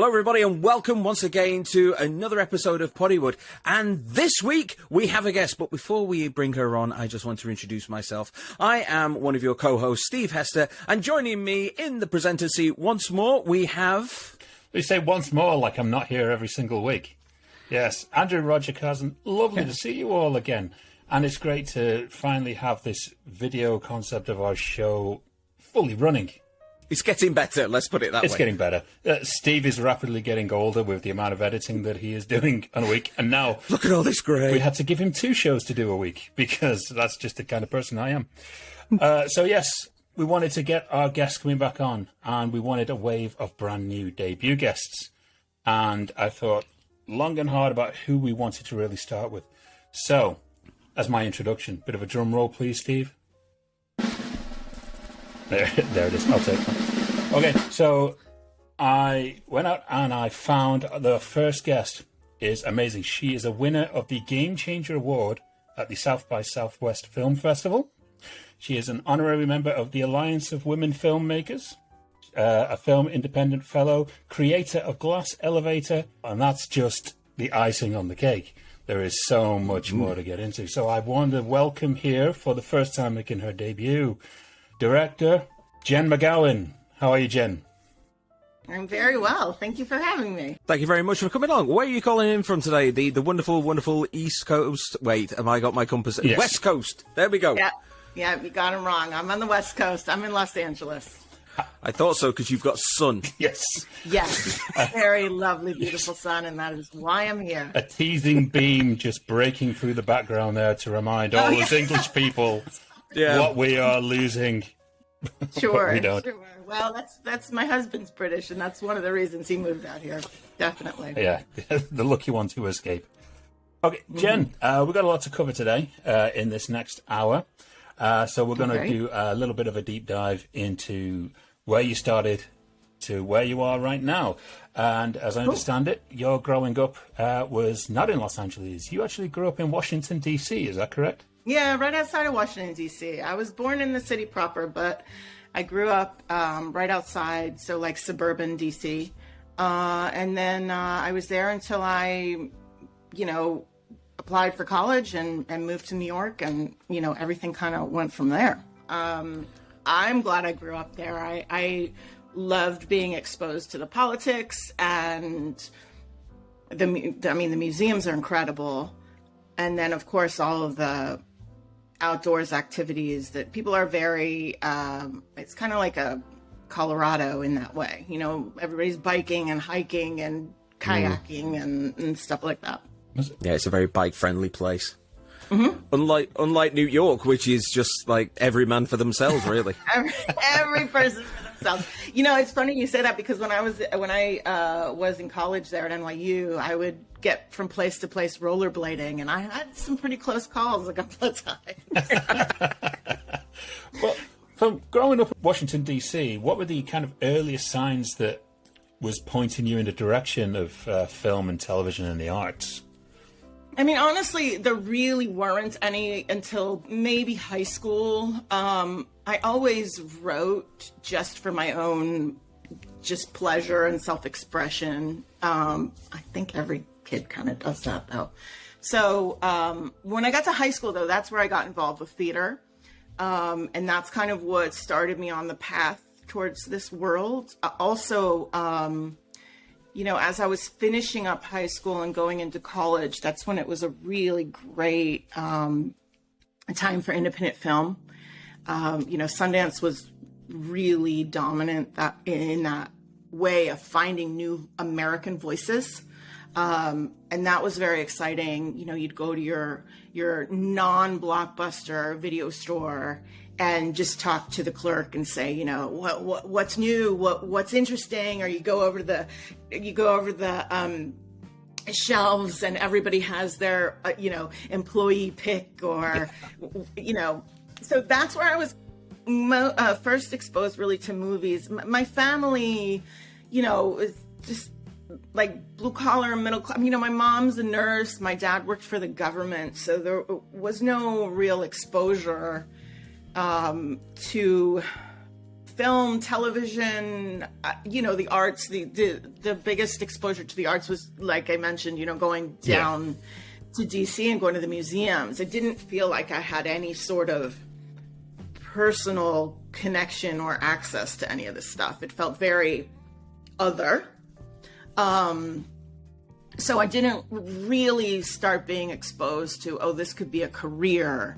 Hello, everybody, and welcome once again to another episode of Poddywood. And this week, we have a guest. But before we bring her on, I just want to introduce myself. I am one of your co-hosts, Steve Hester, and joining me in the presenter seat once more, we have... They say once more like I'm not here every single week. Yes, Andrew Roger Cousin, lovely to see you all again. And it's great to finally have this video concept of our show fully running. It's getting better, let's put it that way. It's getting better. Steve is rapidly getting older with the amount of editing that he is doing on a week. And now... Look at all this grey. We had to give him 2 shows to do a week because that's just the kind of person I am. So, yes, we wanted to get our guests coming back on, and we wanted a wave of brand new debut guests. And I thought long and hard about who we wanted to really start with. So, as my introduction, bit of a drum roll, please, Steve. There it is. I'll take one. Okay, so I went out and I found the first guest is amazing. She is a winner of the Game Changer Award at the South by Southwest Film Festival. She is an honorary member of the Alliance of Women Filmmakers, a film independent fellow, creator of Glass Elevator, and that's just the icing on the cake. There is so much more to get into. So I want to welcome here for the first time making her debut, director Jen McGowan. How are you, Jen? I'm very well. Thank you for having me. Thank you very much for coming along. Where are you calling in from today? The wonderful, wonderful East Coast. Wait, have I got my compass? Yes. West Coast. There we go. Yeah, you got him wrong. I'm on the West Coast. I'm in Los Angeles. I thought so because you've got sun. Yes. Yes. Very lovely, beautiful sun, and that is why I'm here. A teasing beam just breaking through the background there to remind all those English people what we are losing. Sure, we don't. Sure. Well, that's my husband's British, and that's one of the reasons he moved out here. Definitely. Yeah, the lucky one to escape. Okay, Jen, we've got a lot to cover today in this next hour. So we're going to do a little bit of a deep dive into where you started to where you are right now. And as I understand it, your growing up was not in Los Angeles. You actually grew up in Washington, D.C., is that correct? Yeah, right outside of Washington, D.C. I was born in the city proper, but I grew up right outside, so like suburban D.C. And then I was there until I, applied for college and moved to New York, and, everything kind of went from there. I'm glad I grew up there. I loved being exposed to the politics, and the museums are incredible. And then, of course, all of the outdoors activities that people are very, it's kind of like a Colorado in that way. Everybody's biking and hiking and kayaking and stuff like that. Yeah, it's a very bike-friendly place. Mm-hmm. Unlike New York, which is just like every man for themselves, really. every person for themselves. It's funny you say that, because when I was in college there at NYU, I would get from place to place rollerblading, and I had some pretty close calls a couple of times. Well, from growing up in Washington, D.C., what were the kind of earliest signs that was pointing you in the direction of film and television and the arts? I mean, honestly, there really weren't any until maybe high school. I always wrote just for my own just pleasure and self-expression. I think every kid kind of does that, though. So when I got to high school, though, that's where I got involved with theater. And that's kind of what started me on the path towards this world. Also, as I was finishing up high school and going into college, that's when it was a really great time for independent film. Sundance was really dominant in that way of finding new American voices. And that was very exciting. You'd go to your non-blockbuster video store and just talk to the clerk and say, what's new, what's interesting, or you go over the shelves and everybody has their employee pick, or so that's where I was first exposed really to movies. My family, is just like blue collar, middle class. My mom's a nurse, my dad worked for the government, so there was no real exposure to film, television, the arts, the biggest exposure to the arts was, like I mentioned, going down to DC and going to the museums. It didn't feel like I had any sort of personal connection or access to any of this stuff. It felt very other. So I didn't really start being exposed to, this could be a career,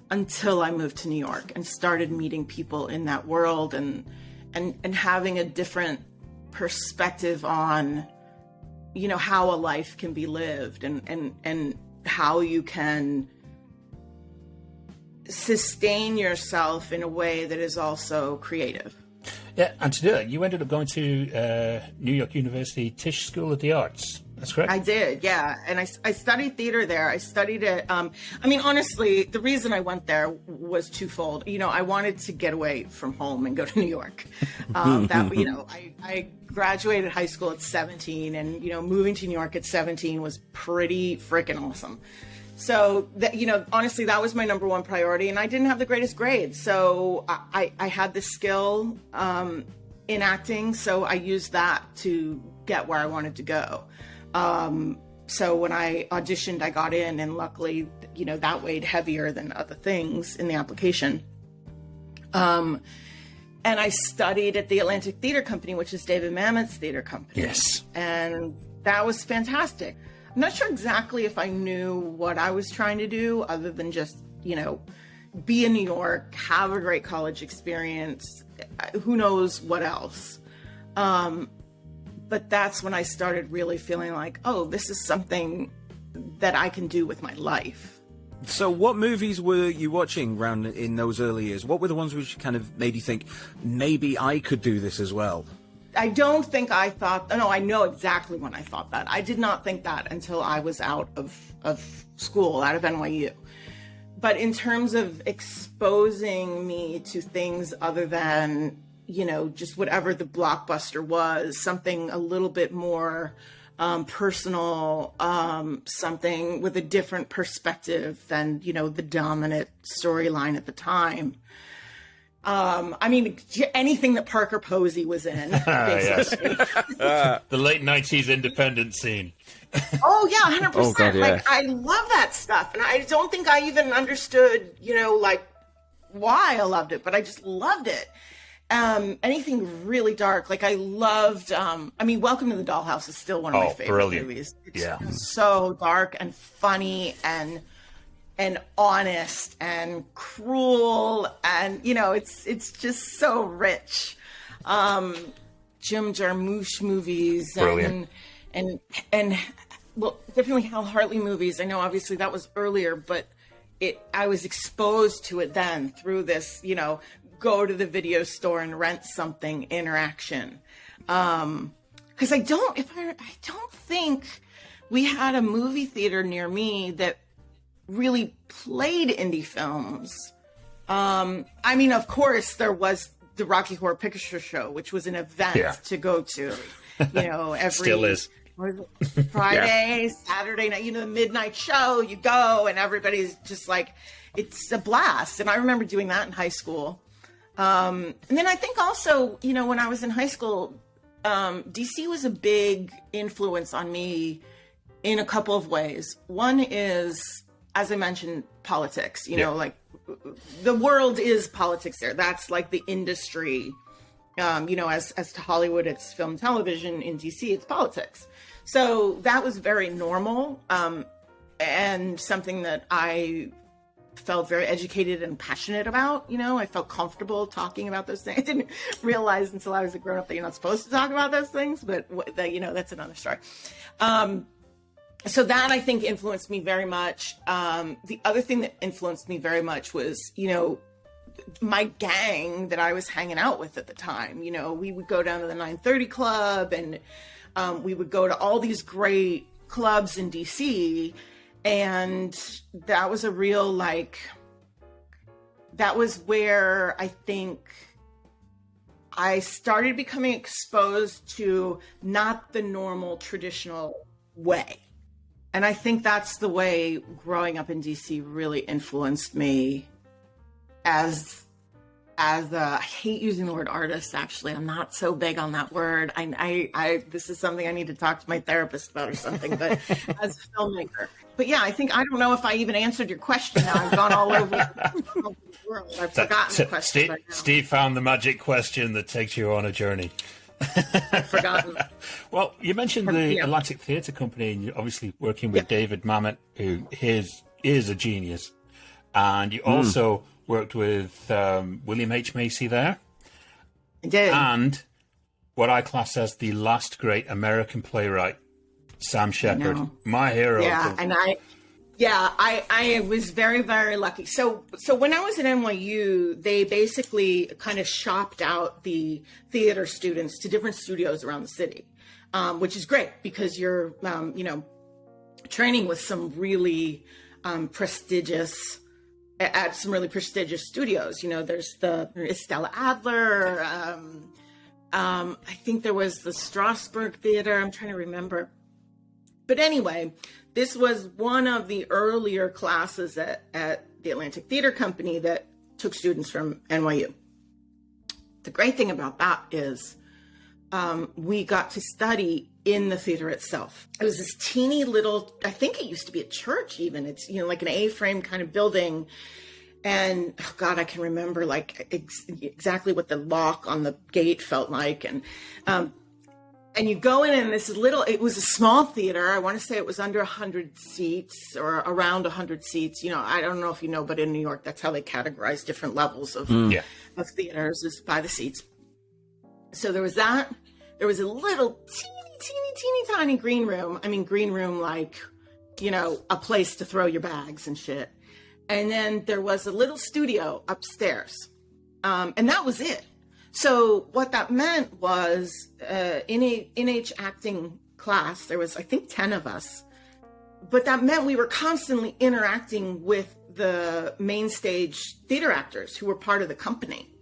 until I moved to New York and started meeting people in that world and having a different perspective on, how a life can be lived and how you can sustain yourself in a way that is also creative. Yeah, and to do that, you ended up going to New York University Tisch School of the Arts. That's correct? I did, yeah. And I studied theater there. I studied it. Honestly, the reason I went there was twofold. I wanted to get away from home and go to New York. I graduated high school at 17, and, moving to New York at 17 was pretty freaking awesome. So, honestly, that was my number one priority, and I didn't have the greatest grades. So I had the skill in acting, so I used that to get where I wanted to go. So when I auditioned, I got in, and luckily, that weighed heavier than other things in the application. And I studied at the Atlantic Theater Company, which is David Mamet's theater company. Yes. And that was fantastic. I'm not sure exactly if I knew what I was trying to do, other than just, be in New York, have a great college experience, who knows what else. But that's when I started really feeling like, this is something that I can do with my life. So what movies were you watching around in those early years? What were the ones which kind of made you think, maybe I could do this as well? I don't think I thought, no, I know exactly when I thought that. I did not think that until I was out of school, out of NYU. But in terms of exposing me to things other than, just whatever the blockbuster was, something a little bit more personal, something with a different perspective than, the dominant storyline at the time. Anything that Parker Posey was in, basically. The late 90s independent scene. Oh, yeah, 100%. Oh, God, yeah. Like, I love that stuff. And I don't think I even understood, why I loved it, but I just loved it. Anything really dark. Like, I loved, Welcome to the Dollhouse is still one of my favorite movies. It's so dark and funny and honest and cruel, and it's just so rich. Jim Jarmusch movies, brilliant. and well, definitely Hal Hartley movies. I know obviously that was earlier, but I was exposed to it then through this, go to the video store and rent something interaction. Because I don't think we had a movie theater near me that really played indie films. Of course, there was the Rocky Horror Picture Show, which was an event to go to. Every still is Friday, Saturday night. The midnight show. You go, and everybody's just like, it's a blast. And I remember doing that in high school. And then I think also, when I was in high school, DC was a big influence on me in a couple of ways. One is, as I mentioned, politics. Like the world is politics there. That's like the industry. As to Hollywood, it's film, television. In DC, it's politics. So that was very normal, and something that I felt very educated and passionate about. I felt comfortable talking about those things. I didn't realize until I was a grown up that you're not supposed to talk about those things, but that's another story. So that, I think, influenced me very much. The other thing that influenced me very much was, my gang that I was hanging out with at the time. We would go down to the 930 Club, and we would go to all these great clubs in DC. And that was a real, that was where I think I started becoming exposed to not the normal traditional way. And I think that's the way growing up in DC really influenced me as as I hate using the word artist, actually. I'm not so big on that word. This is something I need to talk to my therapist about or something, but as a filmmaker. But yeah, I don't know if I even answered your question now. I've gone all over the world. I've forgotten the question. Steve found the magic question that takes you on a journey. I've forgotten. Well, you mentioned the Atlantic Theatre Company, and you're obviously working with David Mamet, who is a genius. And you also worked with William H. Macy there. I did. And what I class as the last great American playwright, Sam Shepard, my hero. Yeah, and I was very, very lucky. So when I was at NYU, they basically kind of shopped out the theater students to different studios around the city, which is great because you're, training with some really prestigious studios. There's the Estella Adler. I think there was the Strasbourg Theater. I'm trying to remember. But anyway, this was one of the earlier classes at the Atlantic Theatre Company that took students from NYU. The great thing about that is we got to study in the theater itself. It was this teeny little, I think it used to be a church even. It's, like an A-frame kind of building. And oh God, I can remember exactly what the lock on the gate felt like. And you go in and it was a small theater. I want to say it was under 100 seats or around 100 seats. I don't know if you know, but in New York, that's how they categorize different levels of theaters, is by the seats. So there was that. There was a little teeny tiny green room. I mean, green room, a place to throw your bags and shit. And then there was a little studio upstairs. And that was it. So what that meant was in a NH acting class, there was, I think, 10 of us. But that meant we were constantly interacting with the main stage theater actors who were part of the company.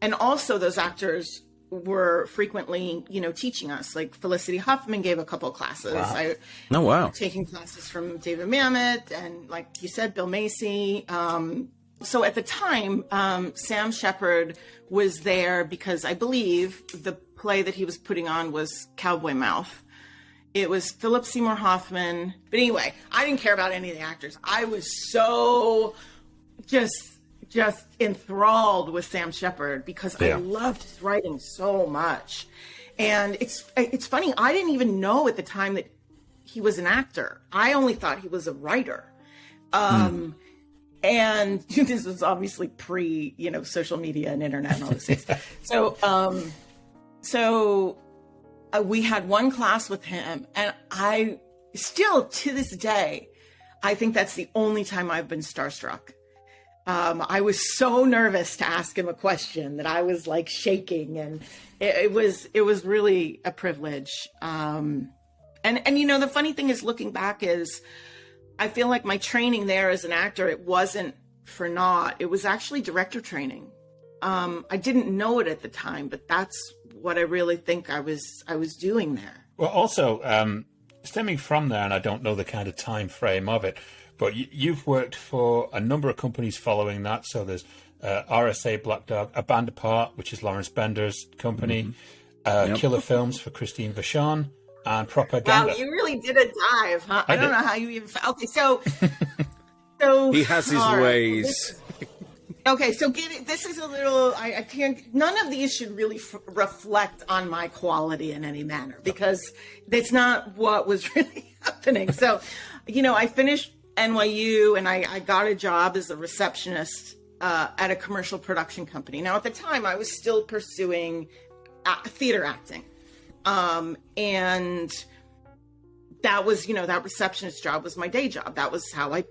And also those actors were frequently, teaching us. Like Felicity Huffman gave a couple of classes. Wow. Taking classes from David Mamet and, like you said, Bill Macy. So at the time, Sam Shepard was there because I believe the play that he was putting on was Cowboy Mouth. It was Philip Seymour Hoffman. But anyway, I didn't care about any of the actors. I was so just enthralled with Sam Shepard because I loved his writing so much. And it's funny, I didn't even know at the time that he was an actor. I only thought he was a writer. And this was obviously pre, social media and internet and all those things. So we had one class with him, and I still, to this day, I think that's the only time I've been starstruck. I was so nervous to ask him a question that I was shaking, and it was really a privilege. And the funny thing is, looking back, is I feel like my training there as an actor, it wasn't for naught. It was actually director training. I didn't know it at the time, but that's what I really think I was doing there. Well, also, stemming from there, and I don't know the kind of time frame of it, but you've worked for a number of companies following that. So there's RSA Black Dog, A Band Apart, which is Lawrence Bender's company, Killer Films for Christine Vachon, and Propaganda. Wow, you really did a dive, huh? I don't know how you even... Okay, so he has his ways. This is a little... I can't... None of these should really reflect on my quality in any manner, because that's not what was really happening. So, I finished NYU and I got a job as a receptionist at a commercial production company. Now, at the time, I was still pursuing theater acting. And that was, that receptionist job was my day job. That was how I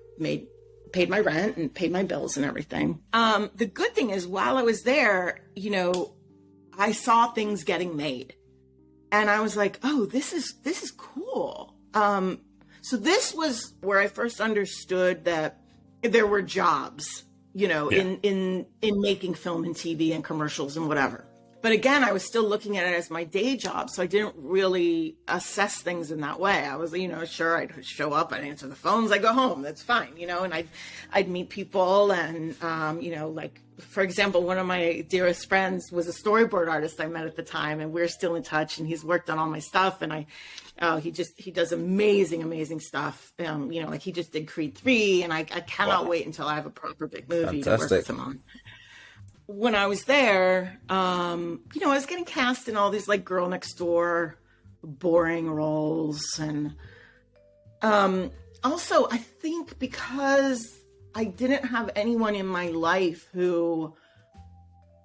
paid my rent and paid my bills and everything. The good thing is, while I was there, I saw things getting made, and I was like, oh, this is cool. So this was where I first understood that there were jobs, in making film and TV and commercials and whatever. But again, I was still looking at it as my day job, so I didn't really assess things in that way. I was, sure, I'd show up, I'd answer the phones, I'd go home, that's fine, and I'd meet people and, for example, one of my dearest friends was a storyboard artist I met at the time, and we're still in touch, and he's worked on all my stuff. And he does amazing stuff. Like he just did Creed 3, and I cannot wait until I have a proper big movie to work with him on. When I was there, I was getting cast in all these like girl next door, boring roles. And also, I think because I didn't have anyone in my life who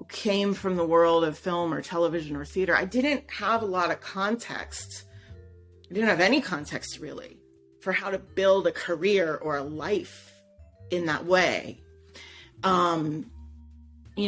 came from the world of film or television or theater, I didn't have a lot of context. I didn't have any context really for how to build a career or a life in that way.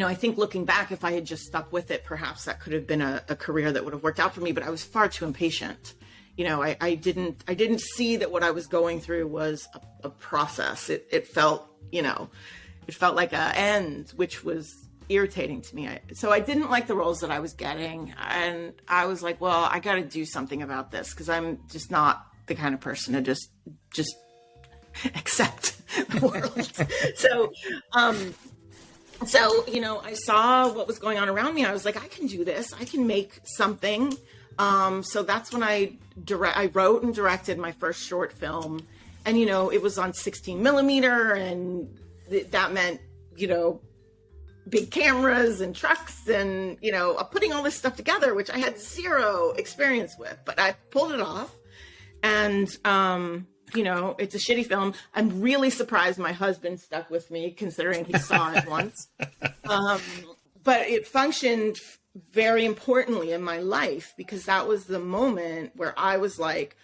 I think looking back, if I had just stuck with it, perhaps that could have been a career that would have worked out for me, but I was far too impatient. I didn't see that what I was going through was a process. It felt like an end, which was irritating to me. So I didn't like the roles that I was getting. And I was like, well, I got to do something about this, because I'm just not the kind of person to just accept the world. So, I saw what was going on around me. I was like, I can do this. I can make something. So that's when I wrote and directed my first short film. And, it was on 16 millimeter. And that meant, big cameras and trucks and, putting all this stuff together, which I had zero experience with. But I pulled it off. And, it's a shitty film. I'm really surprised my husband stuck with me, considering he saw it once. But it functioned very importantly in my life, because that was the moment where I was like,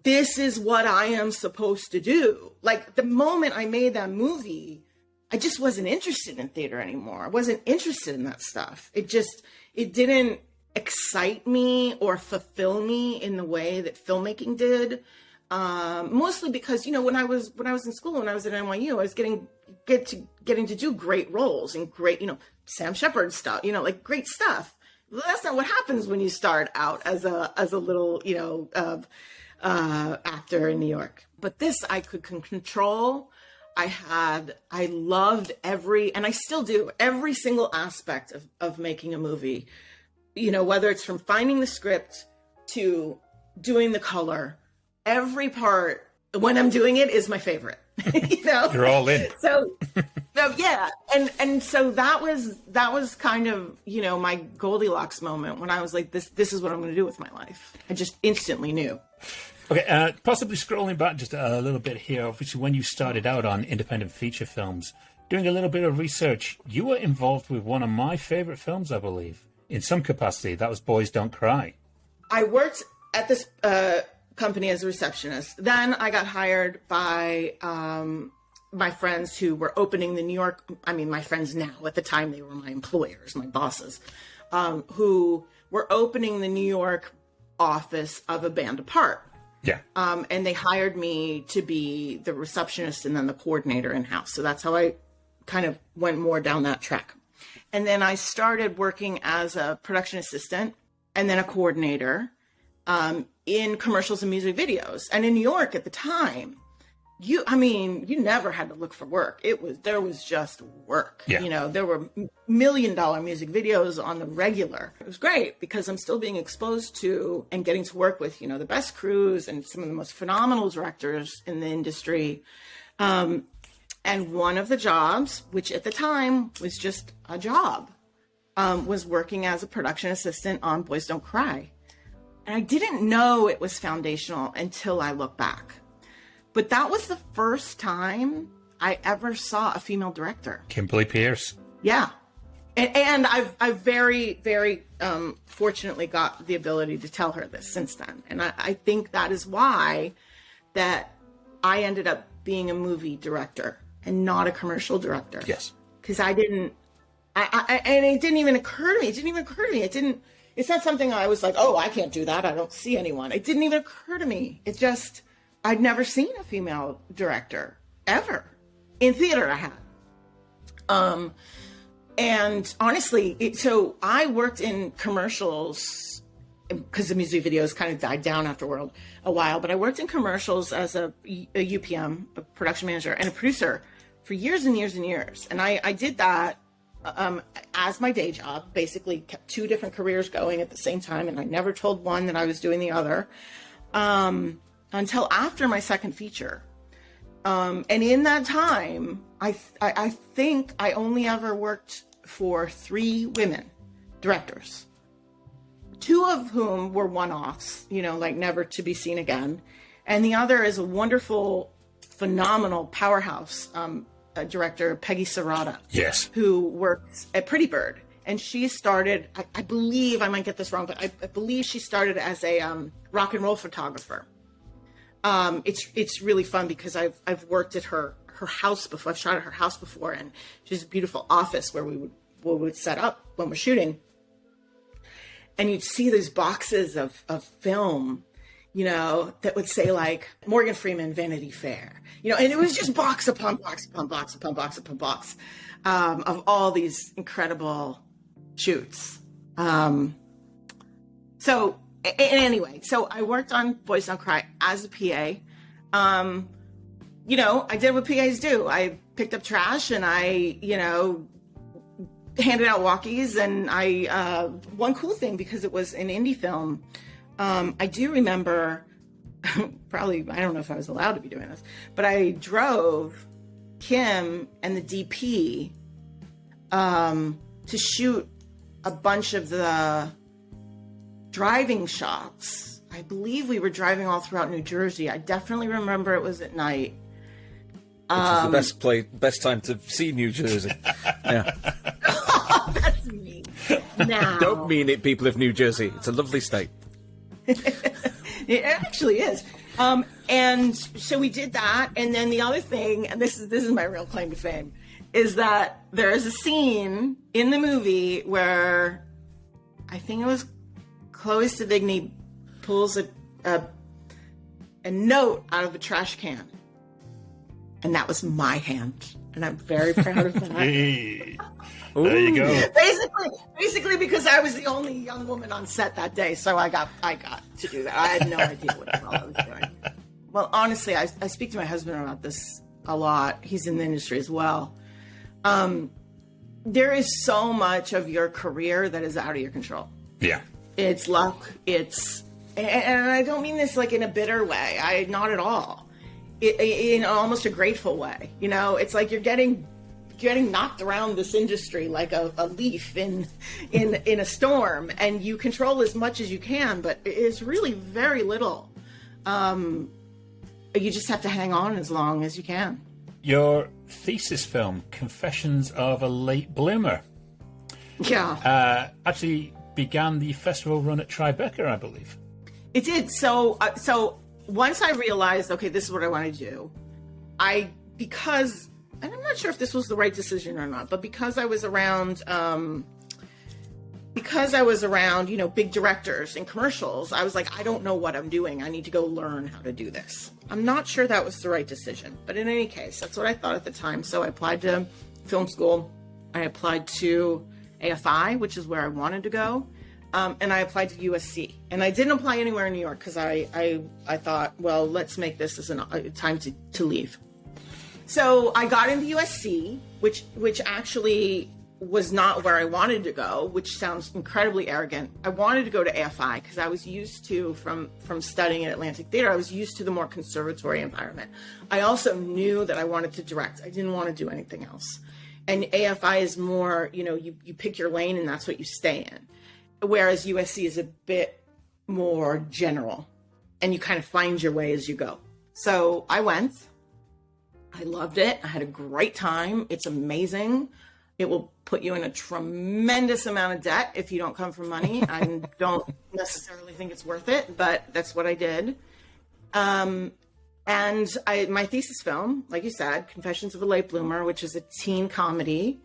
this is what I am supposed to do. Like the moment I made that movie, I just wasn't interested in theater anymore. I wasn't interested in that stuff. It didn't excite me or fulfill me in the way that filmmaking did. Mostly because, when I was in school, when I was at NYU, I was getting to do great roles and great, Sam Shepard stuff, like great stuff. Well, that's not what happens when you start out as a little, actor in New York. But this I could control. I loved and I still do, every single aspect of making a movie, whether it's from finding the script to doing the color. Every part when I'm doing it is my favorite. You're all in. So yeah, and so that was kind of my Goldilocks moment when I was like, this is what I'm going to do with my life. I just instantly knew. Okay, possibly scrolling back just a little bit here. Obviously, when you started out on independent feature films, doing a little bit of research, you were involved with one of my favorite films, I believe, in some capacity. That was Boys Don't Cry. I worked at this company as a receptionist. Then I got hired by my friends who were opening the New York, my friends now, at the time they were my employers, my bosses, who were opening the New York office of A Band Apart. Yeah. And they hired me to be the receptionist and then the coordinator in-house. So that's how I kind of went more down that track. And then I started working as a production assistant and then a coordinator in commercials and music videos. And in New York at the time, you never had to look for work. There was just work. Yeah. There were $1 million music videos on the regular. It was great because I'm still being exposed to and getting to work with, the best crews and some of the most phenomenal directors in the industry. And one of the jobs, which at the time was just a job, was working as a production assistant on Boys Don't Cry. And I didn't know it was foundational until I look back. But that was the first time I ever saw a female director. Kimberly Pierce. Yeah. And I've very, very fortunately got the ability to tell her this since then. And I think that is why that I ended up being a movie director and not a commercial director. Yes. Because and it didn't even occur to me. It's not something I was like, oh, I can't do that. I don't see anyone. It didn't even occur to me. I'd never seen a female director ever. In theater, I had. And honestly, so I worked in commercials because the music videos kind of died down after a while, but I worked in commercials as a UPM, a production manager, and a producer for years and years and years. And I did that as my day job, basically kept two different careers going at the same time. And I never told one that I was doing the other until after my second feature. And in that time, I think I only ever worked for 3 women directors, 2 of whom were one-offs, you know, like never to be seen again. And the other is a wonderful, phenomenal powerhouse director, Peggy Serrata. Yes. Who works at Pretty Bird. And she started, I believe, I might get this wrong, but I believe she started as a rock and roll photographer. It's really fun because I've worked at her house before. I've shot at her house before, and she has a beautiful office where we would set up when we're shooting. And you'd see these boxes of film, you know, that would say like Morgan Freeman, Vanity Fair, you know, and it was just box upon box upon box upon box upon box of all these incredible shoots. So anyway, so I worked on Boys Don't Cry as a PA. You know, I did what PAs do. I picked up trash and I, you know, handed out walkies. And I, one cool thing, because it was an indie film, I do remember, probably, I don't know if I was allowed to be doing this, but I drove Kim and the DP to shoot a bunch of the driving shots. I believe we were driving all throughout New Jersey. I definitely remember it was at night. Which is the best time to see New Jersey. Yeah. Oh, that's mean. Now. Don't mean it, people of New Jersey. It's a lovely state. It actually is. And so we did that. And then the other thing, and this is my real claim to fame, is that there is a scene in the movie where I think it was Chloe Sevigny pulls a note out of a trash can. And that was my hand. And I'm very proud of that. Hey, there you go. Basically because I was the only young woman on set that day. So I got to do that. I had no idea what the hell I was doing. Well, honestly, I speak to my husband about this a lot. He's in the industry as well. There is so much of your career that is out of your control. Yeah. It's luck. And I don't mean this like in a bitter way. Not at all. In almost a grateful way. You know, it's like you're getting knocked around this industry like a leaf in a storm, and you control as much as you can, but it's really very little. You just have to hang on as long as you can. Your thesis film, Confessions of a Late Bloomer, actually began the festival run at Tribeca, I believe. It did. So once I realized, okay, this is what I want to do, because, and I'm not sure if this was the right decision or not, but because I was around, you know, big directors and commercials, I was like, I don't know what I'm doing. I need to go learn how to do this. I'm not sure that was the right decision, but in any case, that's what I thought at the time. So I applied to film school. I applied to AFI, which is where I wanted to go. And I applied to USC, and I didn't apply anywhere in New York because I thought, well, let's make this as a time to leave. So I got into USC, which actually was not where I wanted to go, which sounds incredibly arrogant. I wanted to go to AFI because I was used to, from studying at Atlantic Theater, I was used to the more conservatory environment. I also knew that I wanted to direct. I didn't want to do anything else. And AFI is more, you know, you pick your lane and that's what you stay in. Whereas USC is a bit more general, and you kind of find your way as you go. So I went. I loved it. I had a great time. It's amazing. It will put you in a tremendous amount of debt if you don't come from money. I don't necessarily think it's worth it, but that's what I did. And my thesis film, like you said, Confessions of a Late Bloomer, which is a teen comedy,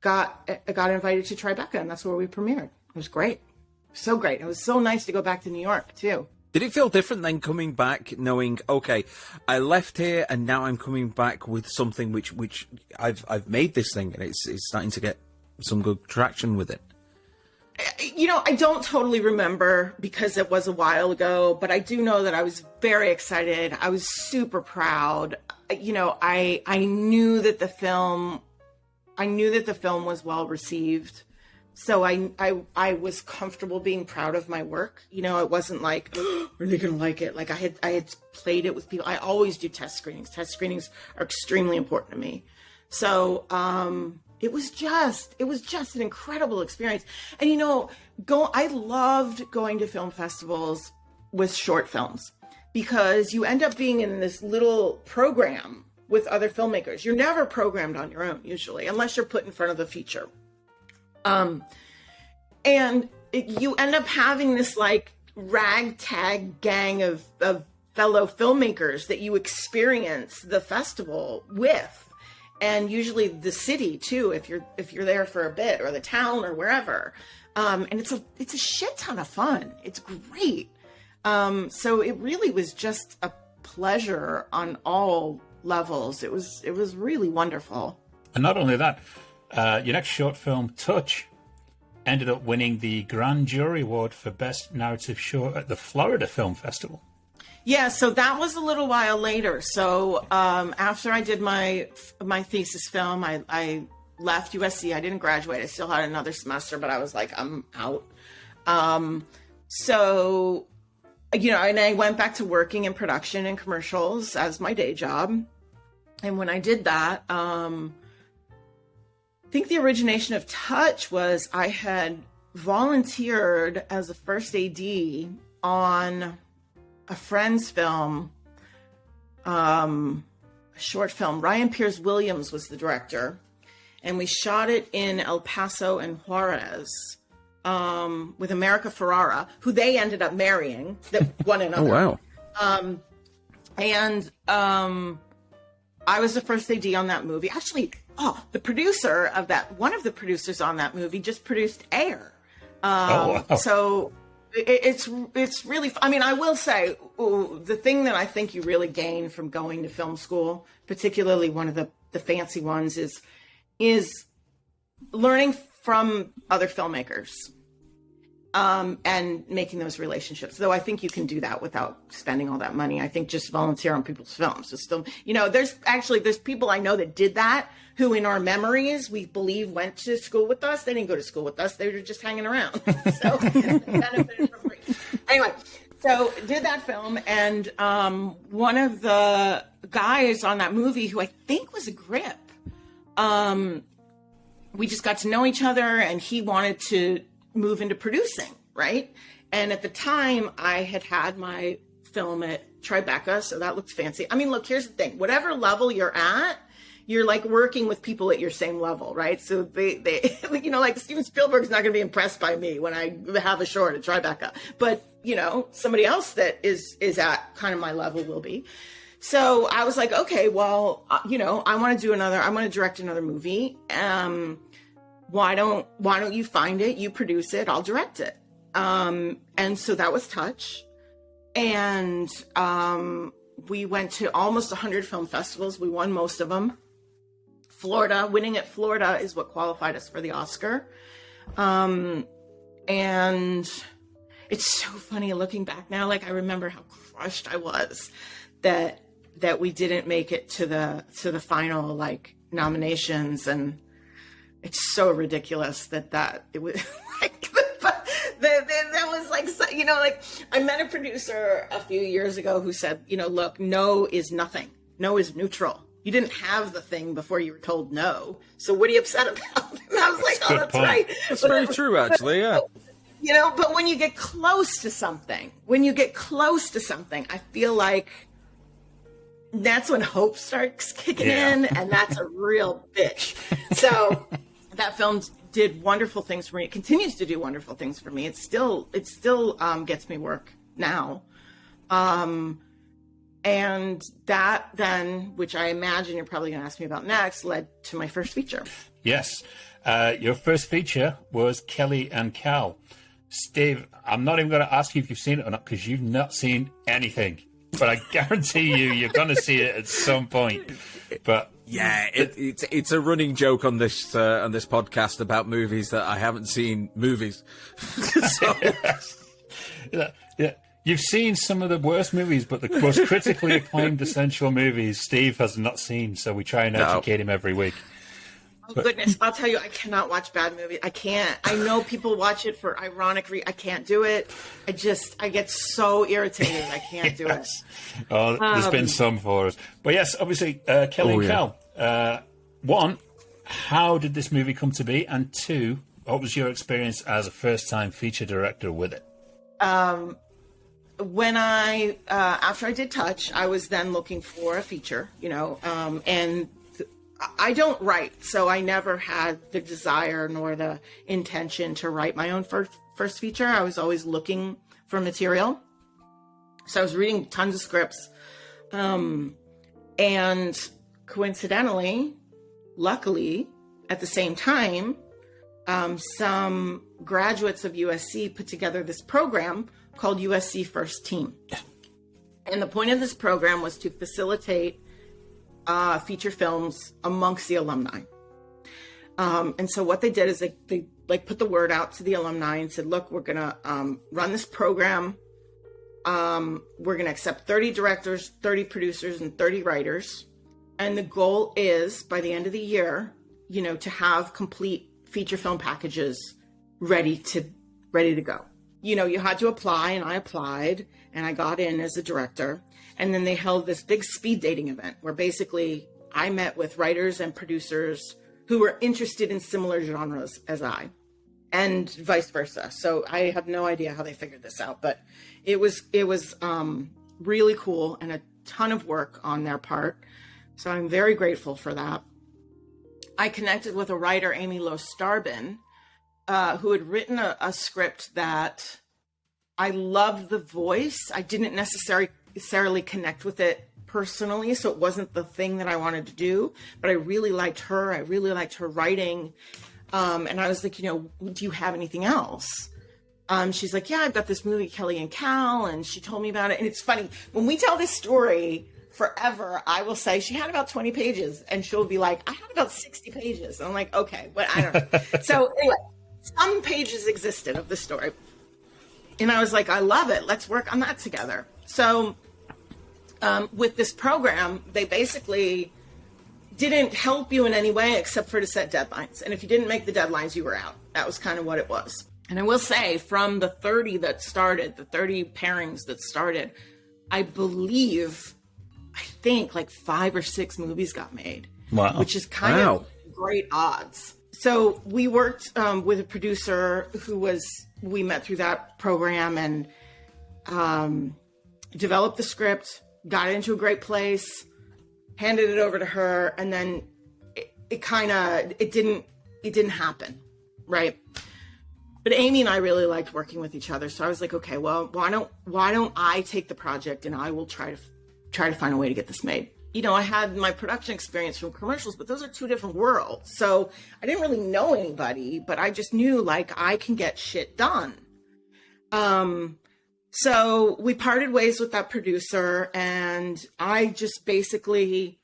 got invited to Tribeca, and that's where we premiered. It was great. So great. It was so nice to go back to New York, too. Did it feel different then coming back, knowing, okay, I left here and now I'm coming back with something which I've made this thing and it's starting to get some good traction with it? I don't totally remember because it was a while ago, but I do know that I was very excited. I was super proud. I knew that the film was well received. So I was comfortable being proud of my work. It wasn't like, oh, are they going to like it? Like I had played it with people. I always do test screenings. Test screenings are extremely important to me. So, it was just an incredible experience. And, I loved going to film festivals with short films because you end up being in this little program with other filmmakers. You're never programmed on your own, usually, unless you're put in front of the feature. You end up having this like ragtag gang of fellow filmmakers that you experience the festival with. And usually the city too, if you're there for a bit, or the town or wherever. And it's a shit ton of fun. It's great. So it really was just a pleasure on all levels. It was really wonderful. And not only that, your next short film, Touch, ended up winning the Grand Jury Award for Best Narrative Short at the Florida Film Festival. Yeah, so that was a little while later. So after I did my thesis film, I left USC. I didn't graduate. I still had another semester, but I was like, I'm out. And I went back to working in production and commercials as my day job. And when I did that, I think the origination of Touch was I had volunteered as a first AD on a friend's film, a short film. Ryan Pierce Williams was the director, and we shot it in El Paso and Juarez with America Ferrara, who they ended up marrying, that one another. Oh, wow. I was the first AD on that movie. Actually, the producer of that, one of the producers on that movie just produced Air. Wow. So it's really, I mean, I will say the thing that I think you really gain from going to film school, particularly one of the fancy ones, is learning from other filmmakers. And making those relationships, though I think you can do that without spending all that money. I think just volunteer on people's films is still, there's people I know that did that, who in our memories we believe went to school with us. They didn't go to school with us. They were just hanging around. So benefited from free. Anyway, so did that film, and one of the guys on that movie, who I think was a grip, we just got to know each other, and he wanted to move into producing, right? And at the time, I had my film at Tribeca, so that looked fancy. I mean, look, here's the thing. Whatever level you're at, you're like working with people at your same level, right? So they like Steven Spielberg's not going to be impressed by me when I have a short at Tribeca, but somebody else that is at kind of my level will be. So I was like, okay, well, I want to direct another movie. Why don't you find it? You produce it. I'll direct it. And so that was Touch. And we went to almost 100 film festivals. We won most of them. Winning at Florida is what qualified us for the Oscar. And it's so funny looking back now. Like, I remember how crushed I was that we didn't make it to the final like nominations, and it's so ridiculous that it was like that was like, like I met a producer a few years ago who said, look, no is nothing. No is neutral. You didn't have the thing before you were told no. So what are you upset about? And I was like, oh, that's right. That's very true, actually, yeah. But when you get close to something, I feel like that's when hope starts kicking in, and that's a real bitch. So that film did wonderful things for me. It continues to do wonderful things for me. It still gets me work now. And that then, which I imagine you're probably going to ask me about next, led to my first feature. Yes. Your first feature was Kelly and Cal. Steve, I'm not even going to ask you if you've seen it or not, because you've not seen anything. but I guarantee you're going to see it at some point. But yeah, it's a running joke on this podcast about movies that I haven't seen movies. So. Yeah. You've seen some of the worst movies, but the most critically acclaimed essential movies Steve has not seen, so we try and educate him every week. Oh, goodness. I'll tell you, I cannot watch bad movies. I can't. I know people watch it for ironic reasons. I can't do it. I get so irritated. I can't do it. Oh, there's been some for us. But yes, obviously, Kelly and Cal. One, how did this movie come to be? And two, what was your experience as a first-time feature director with it? When after I did Touch, I was then looking for a feature, and I don't write, so I never had the desire nor the intention to write my own first feature. I was always looking for material. So I was reading tons of scripts. And coincidentally, luckily, at the same time, some graduates of USC put together this program called USC First Team. And the point of this program was to facilitate feature films amongst the alumni. And so what they did is they put the word out to the alumni and said, look, we're going to run this program. We're going to accept 30 directors, 30 producers, and 30 writers. And the goal is, by the end of the year, to have complete feature film packages ready to go. You had to apply, and I applied, and I got in as a director. And then they held this big speed dating event where basically I met with writers and producers who were interested in similar genres as I, and vice versa. So I have no idea how they figured this out, but it was really cool and a ton of work on their part. So I'm very grateful for that. I connected with a writer, Amy Lowe Starbin, who had written a script that I loved the voice. I didn't necessarily connect with it personally, so it wasn't the thing that I wanted to do, but I really liked her. I really liked her writing. And I was like, do you have anything else? She's like, yeah, I've got this movie, Kelly and Cal, and she told me about it. And it's funny, when we tell this story forever, I will say she had about 20 pages, and she'll be like, I had about 60 pages. And I'm like, okay, but I don't know. So anyway, some pages existed of the story. And I was like, I love it. Let's work on that together. So with this program, they basically didn't help you in any way except for to set deadlines. And if you didn't make the deadlines, you were out. That was kind of what it was. And I will say, from the 30 pairings that started, I think like 5 or 6 movies got made. Wow. Which is kind of great odds. So we worked with a producer we met through that program, and developed the script, got it into a great place, handed it over to her, and then it didn't happen, right? But Amy and I really liked working with each other, so I was like, okay, well, why don't I take the project and I will try to find a way to get this made. I had my production experience from commercials, but those are two different worlds. So I didn't really know anybody, but I just knew I can get shit done. So we parted ways with that producer, and I just basically,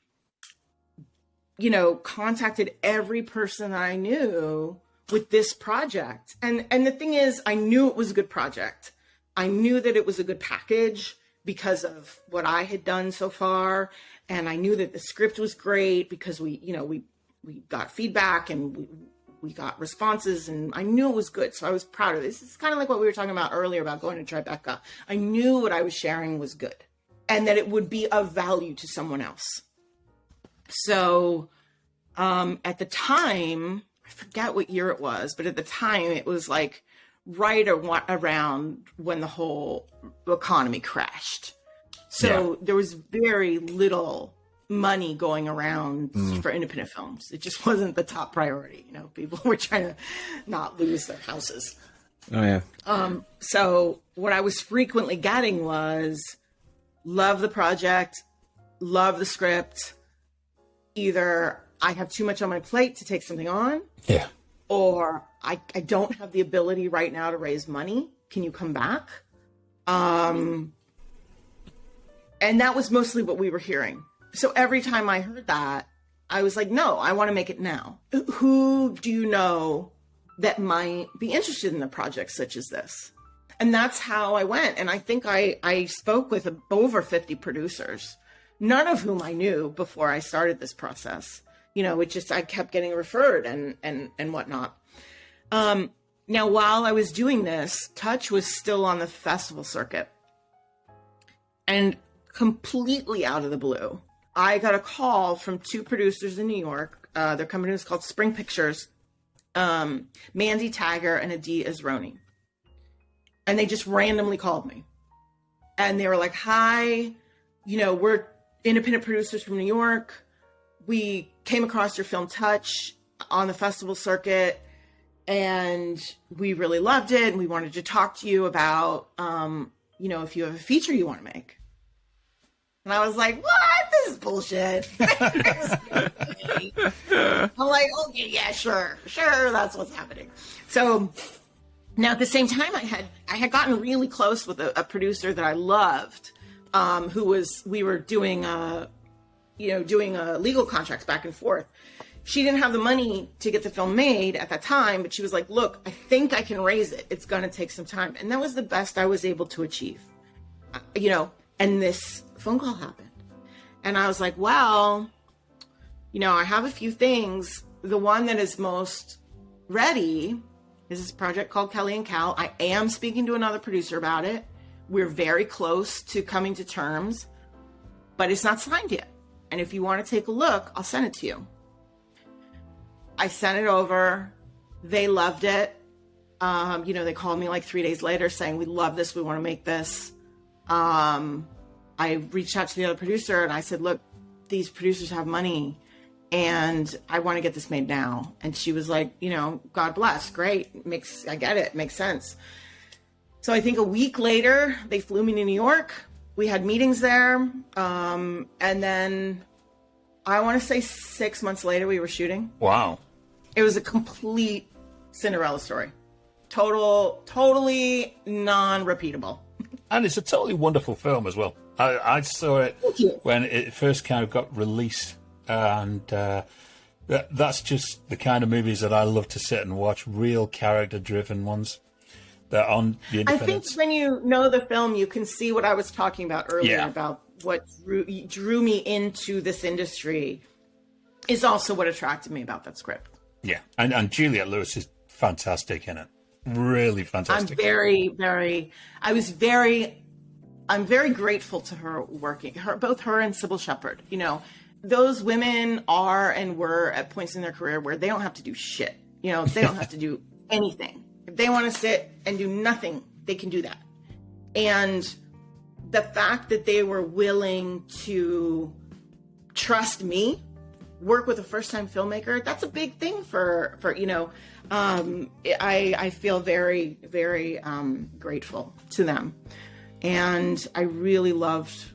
contacted every person that I knew with this project. And the thing is, I knew it was a good project. I knew that it was a good package because of what I had done so far. And I knew that the script was great because we got feedback and we got responses, and I knew it was good. So I was proud of this. It's kind of like what we were talking about earlier about going to Tribeca. I knew what I was sharing was good and that it would be of value to someone else. So at the time, I forget what year it was, but at the time it was like right around when the whole economy crashed. So there was very little money going around for independent films. It just wasn't the top priority. People were trying to not lose their houses. Oh, yeah. So what I was frequently getting was, love the project, love the script. Either I have too much on my plate to take something on. Yeah. Or I don't have the ability right now to raise money. Can you come back? And that was mostly what we were hearing. So every time I heard that, I was like, no, I want to make it now. Who do you know that might be interested in a project such as this? And that's how I went. And I think I spoke with over 50 producers, none of whom I knew before I started this process. You know, it just, I kept getting referred and whatnot. Now, while I was doing this, Touch was still on the festival circuit. And completely out of the blue, I got a call from two producers in New York. Their company was called Spring Pictures, Mandy Tagger and Adi Azroni. And they just randomly called me. And they were like, hi, you know, we're independent producers from New York. We came across your film Touch on the festival circuit, and we really loved it. And we wanted to talk to you about, you know, if you have a feature you want to make. And I was like, what? This is bullshit. I'm like, okay, yeah, sure, that's what's happening. So now at the same time, I had gotten really close with a producer that I loved, we were doing legal contracts back and forth. She didn't have the money to get the film made at that time, but she was like, look, I think I can raise it. It's going to take some time. And that was the best I was able to achieve, you know, and this phone call happened. And I was like, well, you know, I have a few things. The one that is most ready is this project called Kelly and Cal. I am speaking to another producer about it. We're very close to coming to terms, but it's not signed yet. And if you want to take a look, I'll send it to you. I sent it over. They loved it. You know, they called me like 3 days later saying, we love this. We want to make this. I reached out to the other producer and I said, look, these producers have money and I want to get this made now. And she was like, you know, God bless. Great. I get it. Makes sense. So I think a week later, they flew me to New York. We had meetings there. And then I want to say 6 months later, we were shooting. Wow. It was a complete Cinderella story. Totally non-repeatable. And it's a totally wonderful film as well. I saw it when it first kind of got released. And that's just the kind of movies that I love to sit and watch, real character-driven ones. That on the I think when you know the film, you can see what I was talking about earlier about what drew me into this industry is also what attracted me about that script. Yeah, and Juliette Lewis is fantastic in it. Really fantastic. I'm very grateful to her working, both her and Sybil Shepherd. You know, those women are and were at points in their career where they don't have to do shit. You know, they don't have to do anything. If they want to sit and do nothing, they can do that. And the fact that they were willing to trust me, work with a first-time filmmaker, that's a big thing for you know, I feel very, very grateful to them. And I really loved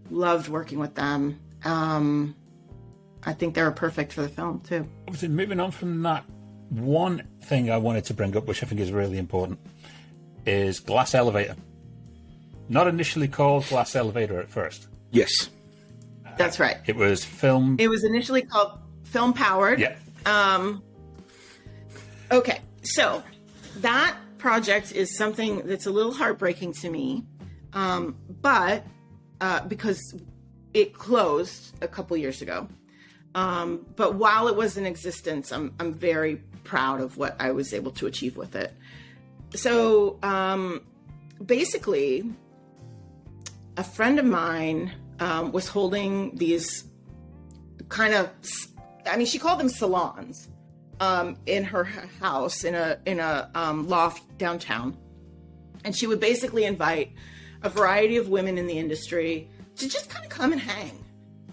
working with them. I think they were perfect for the film too. Obviously, moving on from that, one thing I wanted to bring up, which I think is really important, is Glass Elevator. Not initially called Glass Elevator at first. Yes. That's right. It was film... It was initially called Film Powered. Yeah. Okay, so that project is something that's a little heartbreaking to me, but because it closed a couple years ago. But while it was in existence, I'm very proud of what I was able to achieve with it. So basically, a friend of mine was holding these kind of, I mean, she called them salons in her house in a loft downtown. And she would basically invite a variety of women in the industry to just kind of come and hang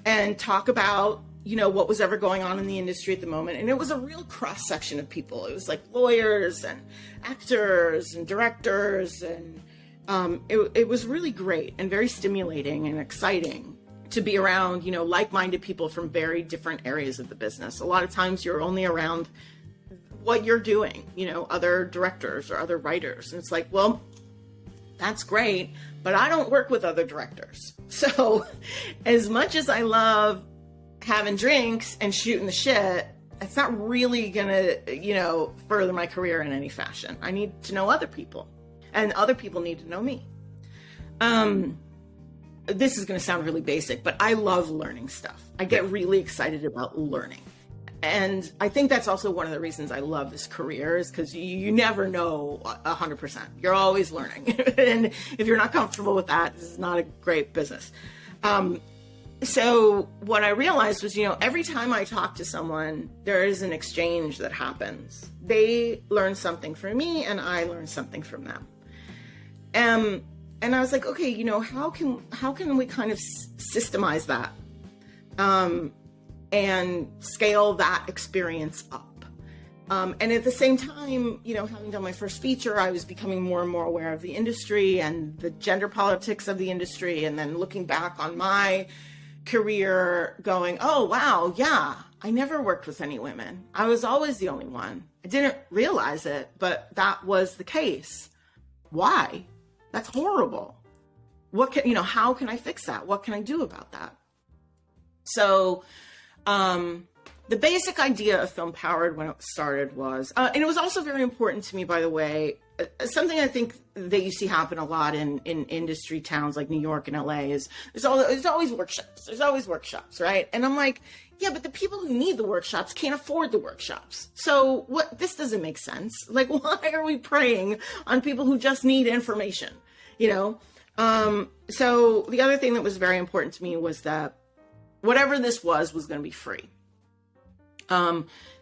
and talk about, you know, what was ever going on in the industry at the moment. And it was a real cross section of people. It was like lawyers and actors and directors. And it was really great and very stimulating and exciting to be around, you know, like-minded people from very different areas of the business. A lot of times you're only around what you're doing, you know, other directors or other writers. And it's like, well, That's great, but I don't work with other directors. So as much as I love having drinks and shooting the shit, it's not really gonna, further my career in any fashion. I need to know other people, and other people need to know me. This is gonna sound really basic, but I love learning stuff. I get really excited about learning. And I think that's also one of the reasons I love this career, is because you never know 100%. You're always learning. And if you're not comfortable with that, this is not a great business. So what I realized was, every time I talk to someone, there is an exchange that happens. They learn something from me and I learn something from them. And I was like, okay, how can we kind of systemize that? And scale that experience up. And at the same time, having done my first feature, I was becoming more and more aware of the industry and the gender politics of the industry. And then looking back on my career going, oh, wow, yeah, I never worked with any women. I was always the only one. I didn't realize it, but that was the case. Why? That's horrible. How can I fix that? What can I do about that? So, the basic idea of Film Powered when it started was, and it was also very important to me, by the way, something I think that you see happen a lot in industry towns like New York and LA is there's always workshops. There's always workshops, right? And I'm like, yeah, but the people who need the workshops can't afford the workshops. So this doesn't make sense. Like, why are we preying on people who just need information? So the other thing that was very important to me was that whatever this was going to be free.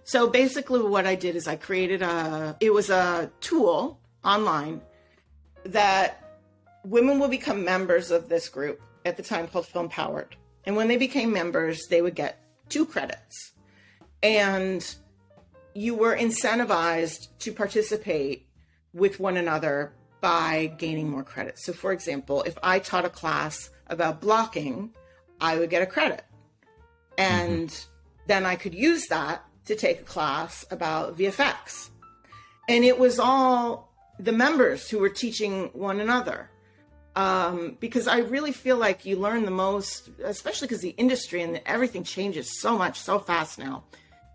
So basically what I did is I created it was a tool online that women will become members of this group at the time called Film Powered. And when they became members, they would get 2 credits. And you were incentivized to participate with one another by gaining more credits. So for example, if I taught a class about blocking, I would get a credit. And then I could use that to take a class about VFX. And it was all the members who were teaching one another. Because I really feel like you learn the most, especially because the industry and everything changes so much, so fast now.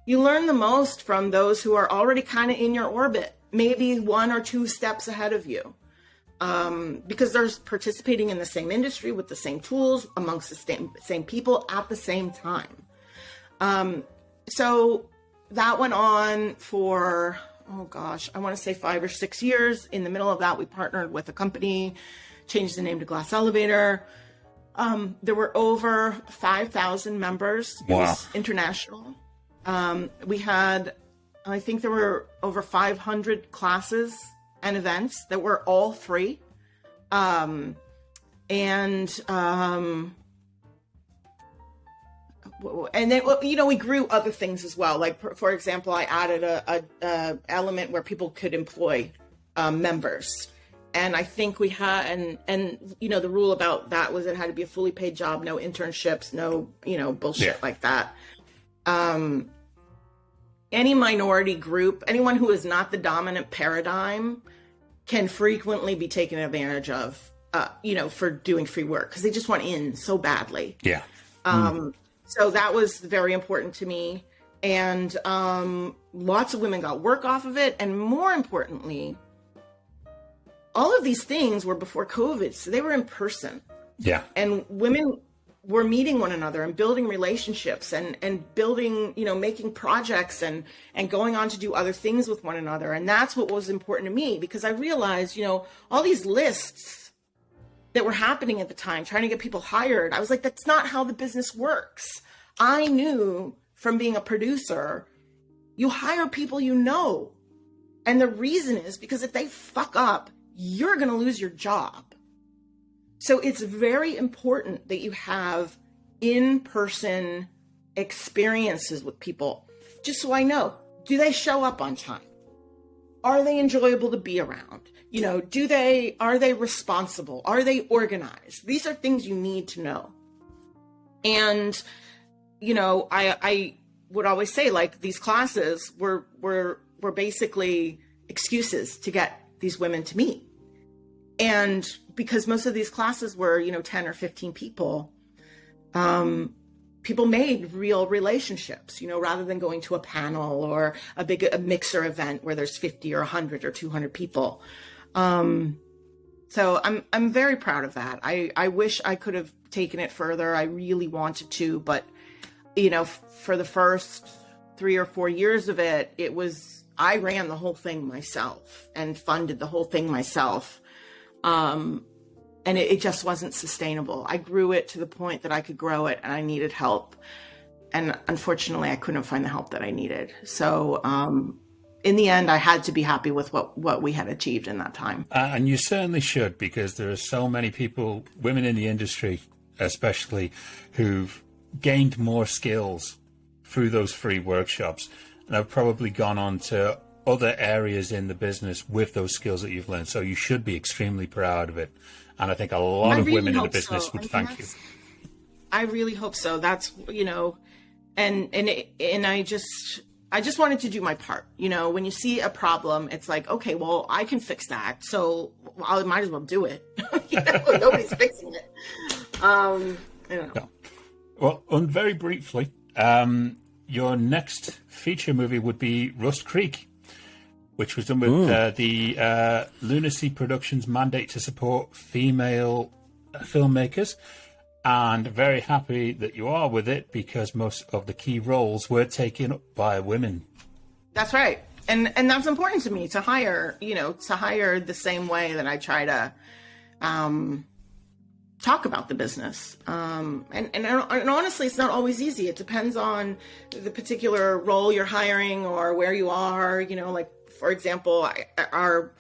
You learn the most from those who are already kind of in your orbit, maybe 1 or 2 steps ahead of you. Because they're participating in the same industry with the same tools amongst the same people at the same time. So that went on for, I want to say 5 or 6 years. In the middle of that, we partnered with a company, changed the name to Glass Elevator. There were over 5,000 members. Wow. It was international. We had, I think there were over 500 classes and events that were all free. And then, we grew other things as well. Like, for example, I added a element where people could employ members. And I think we had, and the rule about that was it had to be a fully paid job, no internships, no, bullshit like that. Any minority group, anyone who is not the dominant paradigm can frequently be taken advantage of, for doing free work because they just want in so badly. Yeah. So that was very important to me. And lots of women got work off of it. And more importantly, all of these things were before COVID, so they were in person. Yeah. And women were meeting one another and building relationships and building, making projects and going on to do other things with one another. And that's what was important to me because I realized, all these lists that were happening at the time, trying to get people hired. I was like, that's not how the business works. I knew from being a producer, you hire people you know. And the reason is because if they fuck up, you're going to lose your job. So it's very important that you have in-person experiences with people. Just so I know, do they show up on time? Are they enjoyable to be around? Are they responsible? Are they organized? These are things you need to know. And, I would always say, like, these classes were basically excuses to get these women to meet. And because most of these classes were, 10 or 15 people, people made real relationships, rather than going to a panel or a mixer event where there's 50 or 100 or 200 people. So I'm very proud of that. I wish I could have taken it further. I really wanted to, but for the first 3 or 4 years of it, I ran the whole thing myself and funded the whole thing myself. And it just wasn't sustainable. I grew it to the point that I could grow it, and I needed help. And unfortunately, I couldn't find the help that I needed. So in the end, I had to be happy with what we had achieved in that time. And you certainly should, because there are so many people, women in the industry especially, who've gained more skills through those free workshops and have probably gone on to other areas in the business with those skills that you've learned. So you should be extremely proud of it. And I think a lot of women in the business would thank you. I really hope so. That's, and I just wanted to do my part. When you see a problem, it's like, okay, well, I can fix that. So I might as well do it. Nobody's fixing it. No. Well, very briefly, your next feature movie would be Rust Creek, which was done with the Lunacy Productions mandate to support female filmmakers. And very happy that you are with it, because most of the key roles were taken up by women. That's right. And that's important to me, to hire the same way that I try to talk about the business. And honestly, it's not always easy. It depends on the particular role you're hiring or where you are. Like, for example, our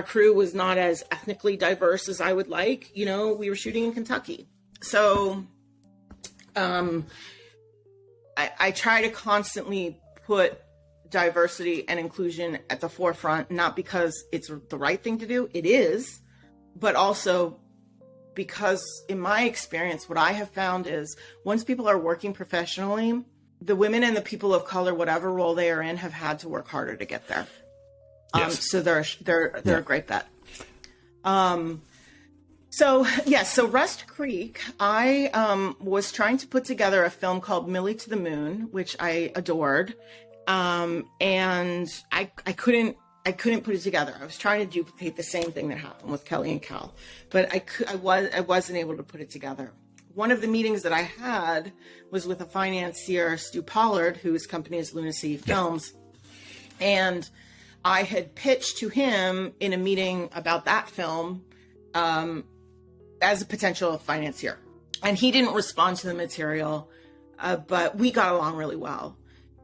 crew was not as ethnically diverse as I would like. We were shooting in Kentucky. So I try to constantly put diversity and inclusion at the forefront, not because it's the right thing to do. It is, but also because in my experience, what I have found is once people are working professionally, the women and the people of color, whatever role they are in, have had to work harder to get there. Yes. So they're a great bet. So Rust Creek, I was trying to put together a film called Millie to the Moon, which I adored. And I couldn't put it together. I was trying to duplicate the same thing that happened with Kelly and Cal, but I wasn't able to put it together. One of the meetings that I had was with a financier, Stu Pollard, whose company is Lunacy Films. And I had pitched to him in a meeting about that film, as a potential financier. And he didn't respond to the material, but we got along really well.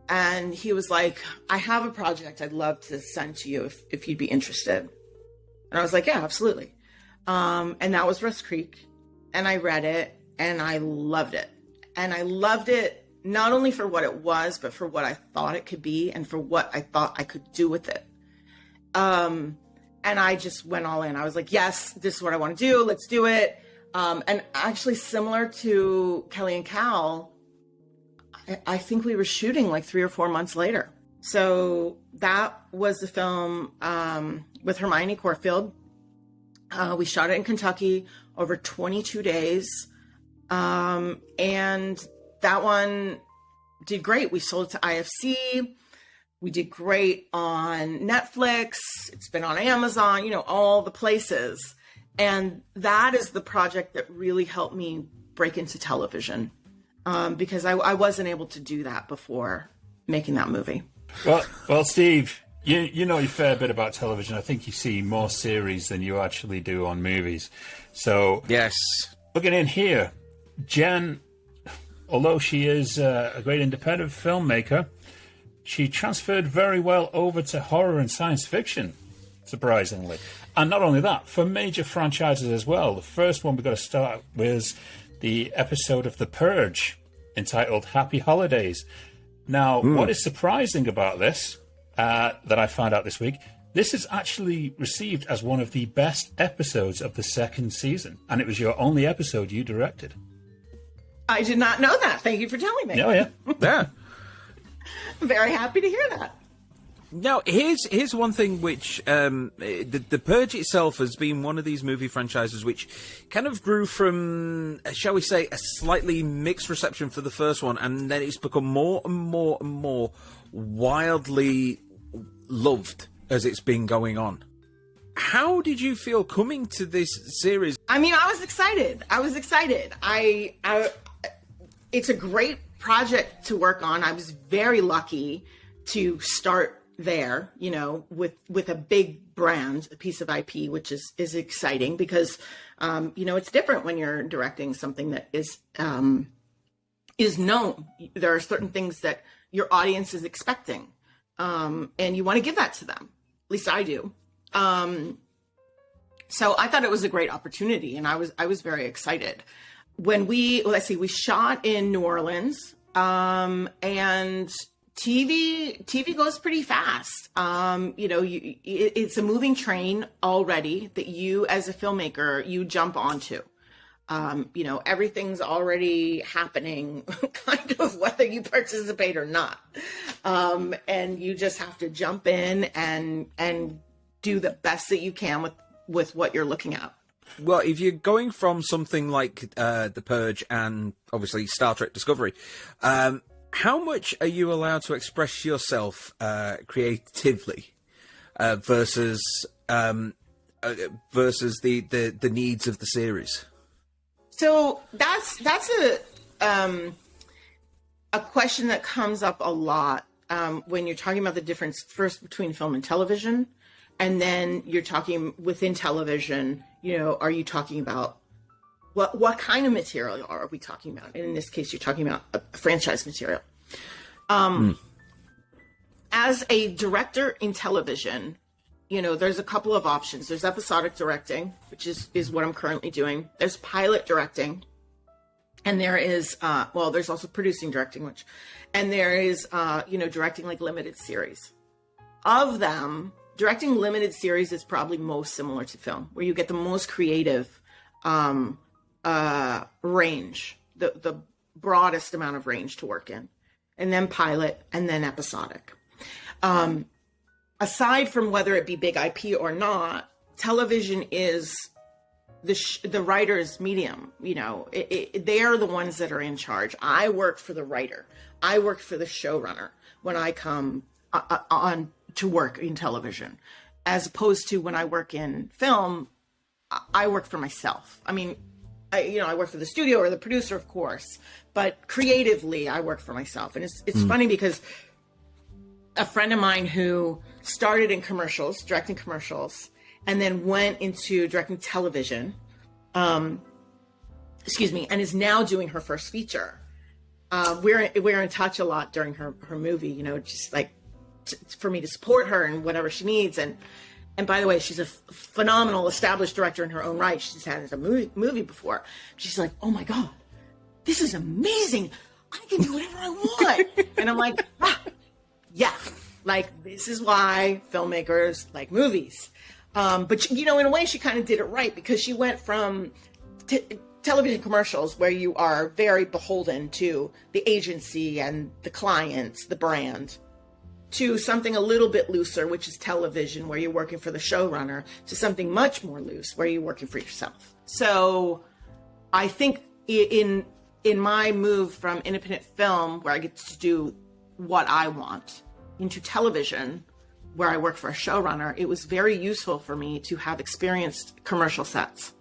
And he was like, I have a project I'd love to send to you if you'd be interested. And I was like, yeah, absolutely. And that was Rust Creek. And I read it and I loved it. And I loved it not only for what it was, but for what I thought it could be and for what I thought I could do with it. And I just went all in. I was like, yes, this is what I want to do. Let's do it. And actually, similar to Kelly and Cal, I think we were shooting like 3 or 4 months later. So that was the film with Hermione Corfield. We shot it in Kentucky over 22 days. And that one did great. We sold it to IFC. We did great on Netflix. It's been on Amazon, all the places. And that is the project that really helped me break into television, because I wasn't able to do that before making that movie. Well, Steve, you know a fair bit about television. I think you see more series than you actually do on movies. So yes, looking in here, Jen, although she is a great independent filmmaker, she transferred very well over to horror and science fiction, surprisingly. And not only that, for major franchises as well. The first one we've got to start with the episode of The Purge, entitled Happy Holidays. Now, what is surprising about this, that I found out this week, this is actually received as one of the best episodes of the second season. And it was your only episode you directed. I did not know that. Thank you for telling me. Oh, yeah. Yeah. I'm very happy to hear that. Now, here's one thing which the Purge itself has been one of these movie franchises which kind of grew from, shall we say, a slightly mixed reception for the first one, and then it's become more and more and more wildly loved as it's been going on. How did you feel coming to this series? I mean, I was excited. It's a great project to work on. I was very lucky to start there, you know, with a big brand, a piece of IP, which is exciting because, you know, it's different when you're directing something that is known. There are certain things that your audience is expecting, and you want to give that to them. At least I do. So I thought it was a great opportunity, and I was very excited. When we shot in New Orleans, and TV goes pretty fast. You know, it's a moving train already that you, as a filmmaker, you jump onto. You know, everything's already happening, kind of whether you participate or not. And you just have to jump in and do the best that you can with what you're looking at. Well, if you're going from something like The Purge and obviously Star Trek Discovery, how much are you allowed to express yourself creatively versus the needs of the series? So that's a question that comes up a lot when you're talking about the difference first between film and television, and then you're talking within television. You know, are you talking about what kind of material are we talking about? And in this case, you're talking about a franchise material. As a director in television, you know, there's a couple of options. There's episodic directing, which is what I'm currently doing. There's pilot directing. And there is, there's also producing directing, and there is, you know, directing like limited series. Of them, directing limited series is probably most similar to film, where you get the most creative range, the broadest amount of range to work in, and then pilot, and then episodic. Aside from whether it be big IP or not, television is the writer's medium. You know, they are the ones that are in charge. I work for the writer. I work for the showrunner when I come on to work in television, as opposed to when I work in film, I work for myself. I mean, I work for the studio or the producer, of course, but creatively I work for myself. And it's funny because a friend of mine who started in commercials, directing commercials, and then went into directing television, and is now doing her first feature. We're in touch a lot during her movie, you know, just like for me to support her and whatever she needs. And by the way, she's a phenomenal established director in her own right. She's had a movie before. She's like, oh my God, this is amazing. I can do whatever I want. And I'm like, yeah, like this is why filmmakers like movies. But you know, in a way, she kind of did it right, because she went from television commercials, where you are very beholden to the agency and the clients, the brand, to something a little bit looser, which is television, where you're working for the showrunner, to something much more loose, where you're working for yourself. So I think in my move from independent film, where I get to do what I want, into television, where I work for a showrunner, it was very useful for me to have experienced commercial sets,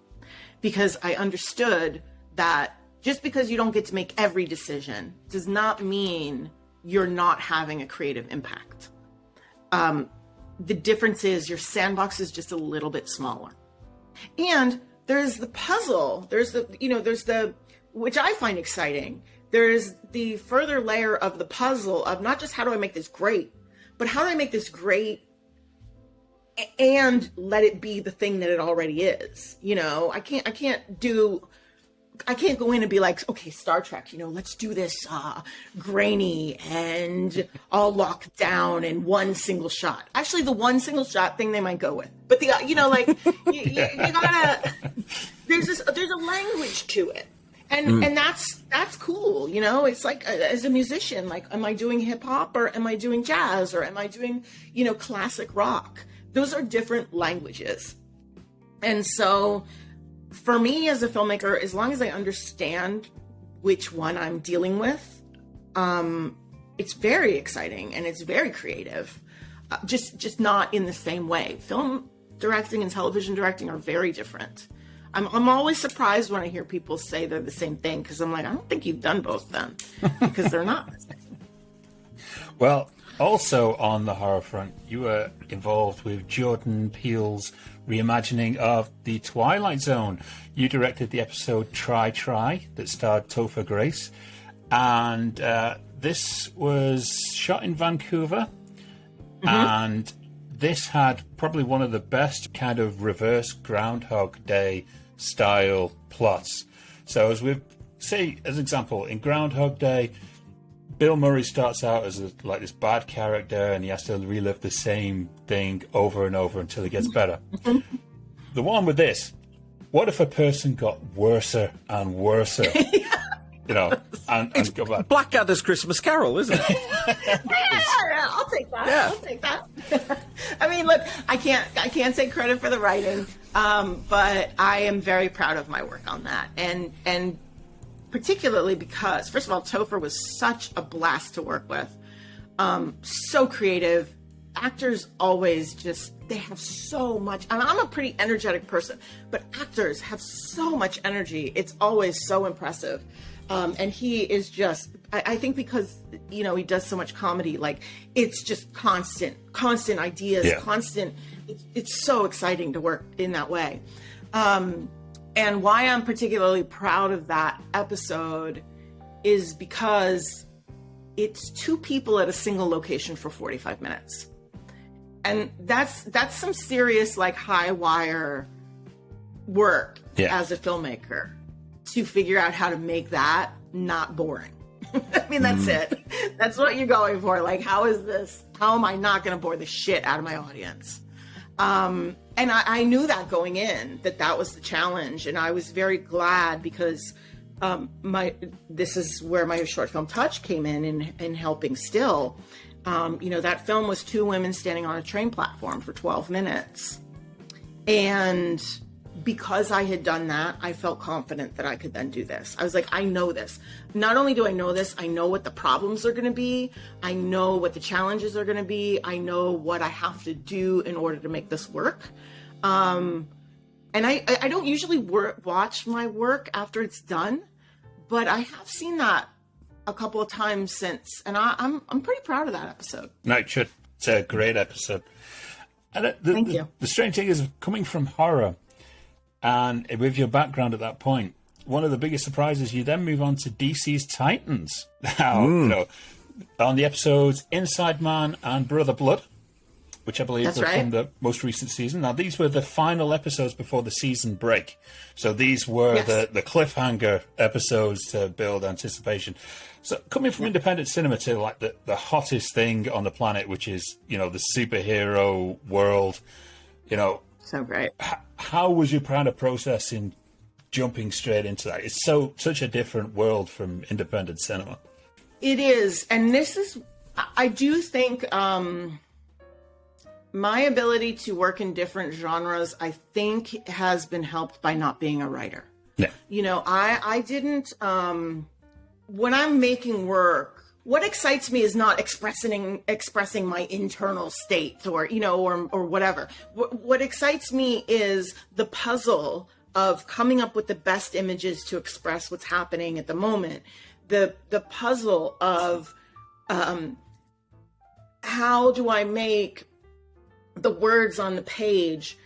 because I understood that just because you don't get to make every decision does not mean you're not having a creative impact. The difference is your sandbox is just a little bit smaller. And there's the puzzle, there's the, which I find exciting. There's the further layer of the puzzle of not just how do I make this great, but how do I make this great and let it be the thing that it already is. You know, I can't go in and be like, okay, Star Trek, you know, let's do this grainy and all locked down in one single shot. Actually, the one single shot thing they might go with, but you know, like you gotta. There's a language to it, And that's cool, you know. It's like, as a musician, like, am I doing hip hop or am I doing jazz or am I doing, you know, classic rock? Those are different languages. And so for me as a filmmaker, as long as I understand which one I'm dealing with, it's very exciting and it's very creative. Just not in the same way. Film directing and television directing are very different. I'm always surprised when I hear people say they're the same thing, because I'm like, I don't think you've done both then, because they're not. Well, also on the horror front, you were involved with Jordan Peele's reimagining of The Twilight Zone. You directed the episode Try Try that starred Topher Grace, and this was shot in Vancouver, and this had probably one of the best kind of reverse Groundhog Day style plots. So as we say, as example, in Groundhog Day, Bill Murray starts out as like this bad character, and he has to relive the same thing over and over until he gets better. The one with this, what if a person got worser and worser? You know, and go back. Blackadder's Christmas Carol, isn't it? Yeah, I'll take that. Yeah. I'll take that. I mean, look, I can't take credit for the writing, but I am very proud of my work on that, and particularly because, first of all, Topher was such a blast to work with, so creative. Actors always they have so much, and I'm a pretty energetic person, but actors have so much energy. It's always so impressive. And he is just, I think because, you know, he does so much comedy, like, it's just constant ideas, constant. It's so exciting to work in that way. And why I'm particularly proud of that episode is because it's two people at a single location for 45 minutes. And that's some serious, like, high wire work as a filmmaker, to figure out how to make that not boring. I mean, that's it. That's what you're going for. Like, how am I not going to bore the shit out of my audience? And I knew that going in, that was the challenge. And I was very glad, because this is where my short film Touch came in helping still. You know, that film was two women standing on a train platform for 12 minutes. And because I had done that, I felt confident that I could then do this. I was like, I know this. Not only do I know this, I know what the problems are going to be. I know what the challenges are going to be. I know what I have to do in order to make this work. And I don't usually watch my work after it's done, but I have seen that a couple of times since, and I'm pretty proud of that episode. No, it should. It's a great episode. And Thank you. The strange thing is, coming from horror, and with your background at that point, one of the biggest surprises, you then move on to DC's Titans. Now, you know, on the episodes Inside Man and Brother Blood, which I believe were from the most recent season. Now, these were the final episodes before the season break. So these were the cliffhanger episodes to build anticipation. So coming from independent cinema to, like, the hottest thing on the planet, which is, you know, the superhero world, you know. So great. How was your kind of process in jumping straight into that? It's such a different world from independent cinema. It is. And this is, I do think, my ability to work in different genres, I think, has been helped by not being a writer. Yeah. You know, I didn't, when I'm making work, what excites me is not expressing my internal state or, you know, or whatever. What excites me is the puzzle of coming up with the best images to express what's happening at the moment. The puzzle of how do I make the words on the page,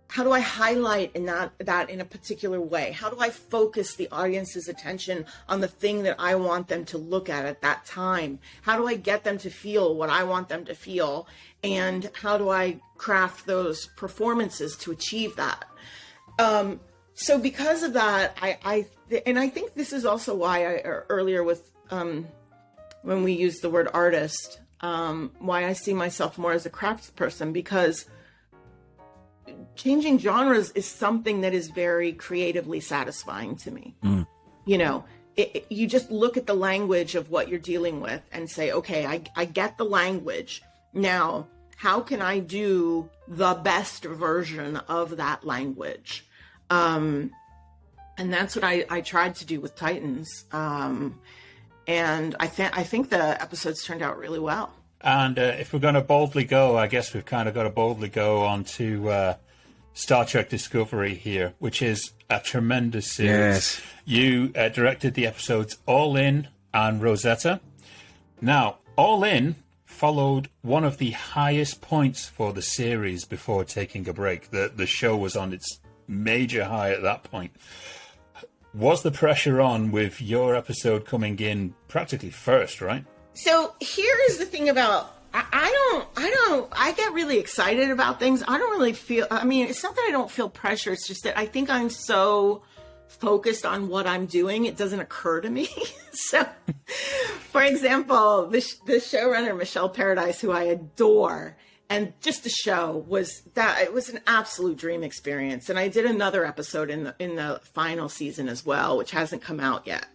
how do I highlight in that in a particular way? How do I focus the audience's attention on the thing that I want them to look at that time? How do I get them to feel what I want them to feel? And how do I craft those performances to achieve that? So because of that, I think this is also why earlier with, when we used the word artist, why I see myself more as a craftsperson, because changing genres is something that is very creatively satisfying to me. you just look at the language of what you're dealing with and say, okay, I get the language. Now, how can I do the best version of that language? And that's what I tried to do with Titans. And I think the episodes turned out really well. And if we're going to boldly go, I guess we've kind of got to boldly go on to Star Trek Discovery here, which is a tremendous series. Yes. You directed the episodes All In and Rosetta. Now, All In followed one of the highest points for the series before taking a break. The show was on its major high at that point. Was the pressure on with your episode coming in practically first, right? So here is the thing about, I get really excited about things. I don't really feel, it's not that I don't feel pressure. It's just that I think I'm so focused on what I'm doing, it doesn't occur to me. So, for example, the showrunner, Michelle Paradise, who I adore, and just the show it was an absolute dream experience. And I did another episode in the final season as well, which hasn't come out yet.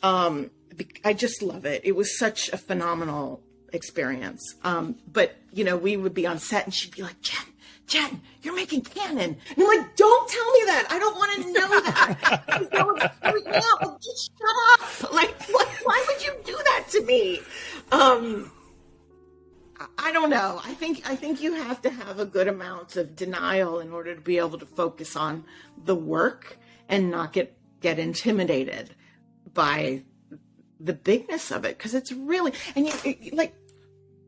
I just love it. It was such a phenomenal experience. But we would be on set and she'd be like, Jen, you're making canon. And I'm like, don't tell me that. I don't want to know that. Just shut up. Like, why would you do that to me? I don't know. I think you have to have a good amount of denial in order to be able to focus on the work and not get intimidated by the bigness of it. Because it's really, and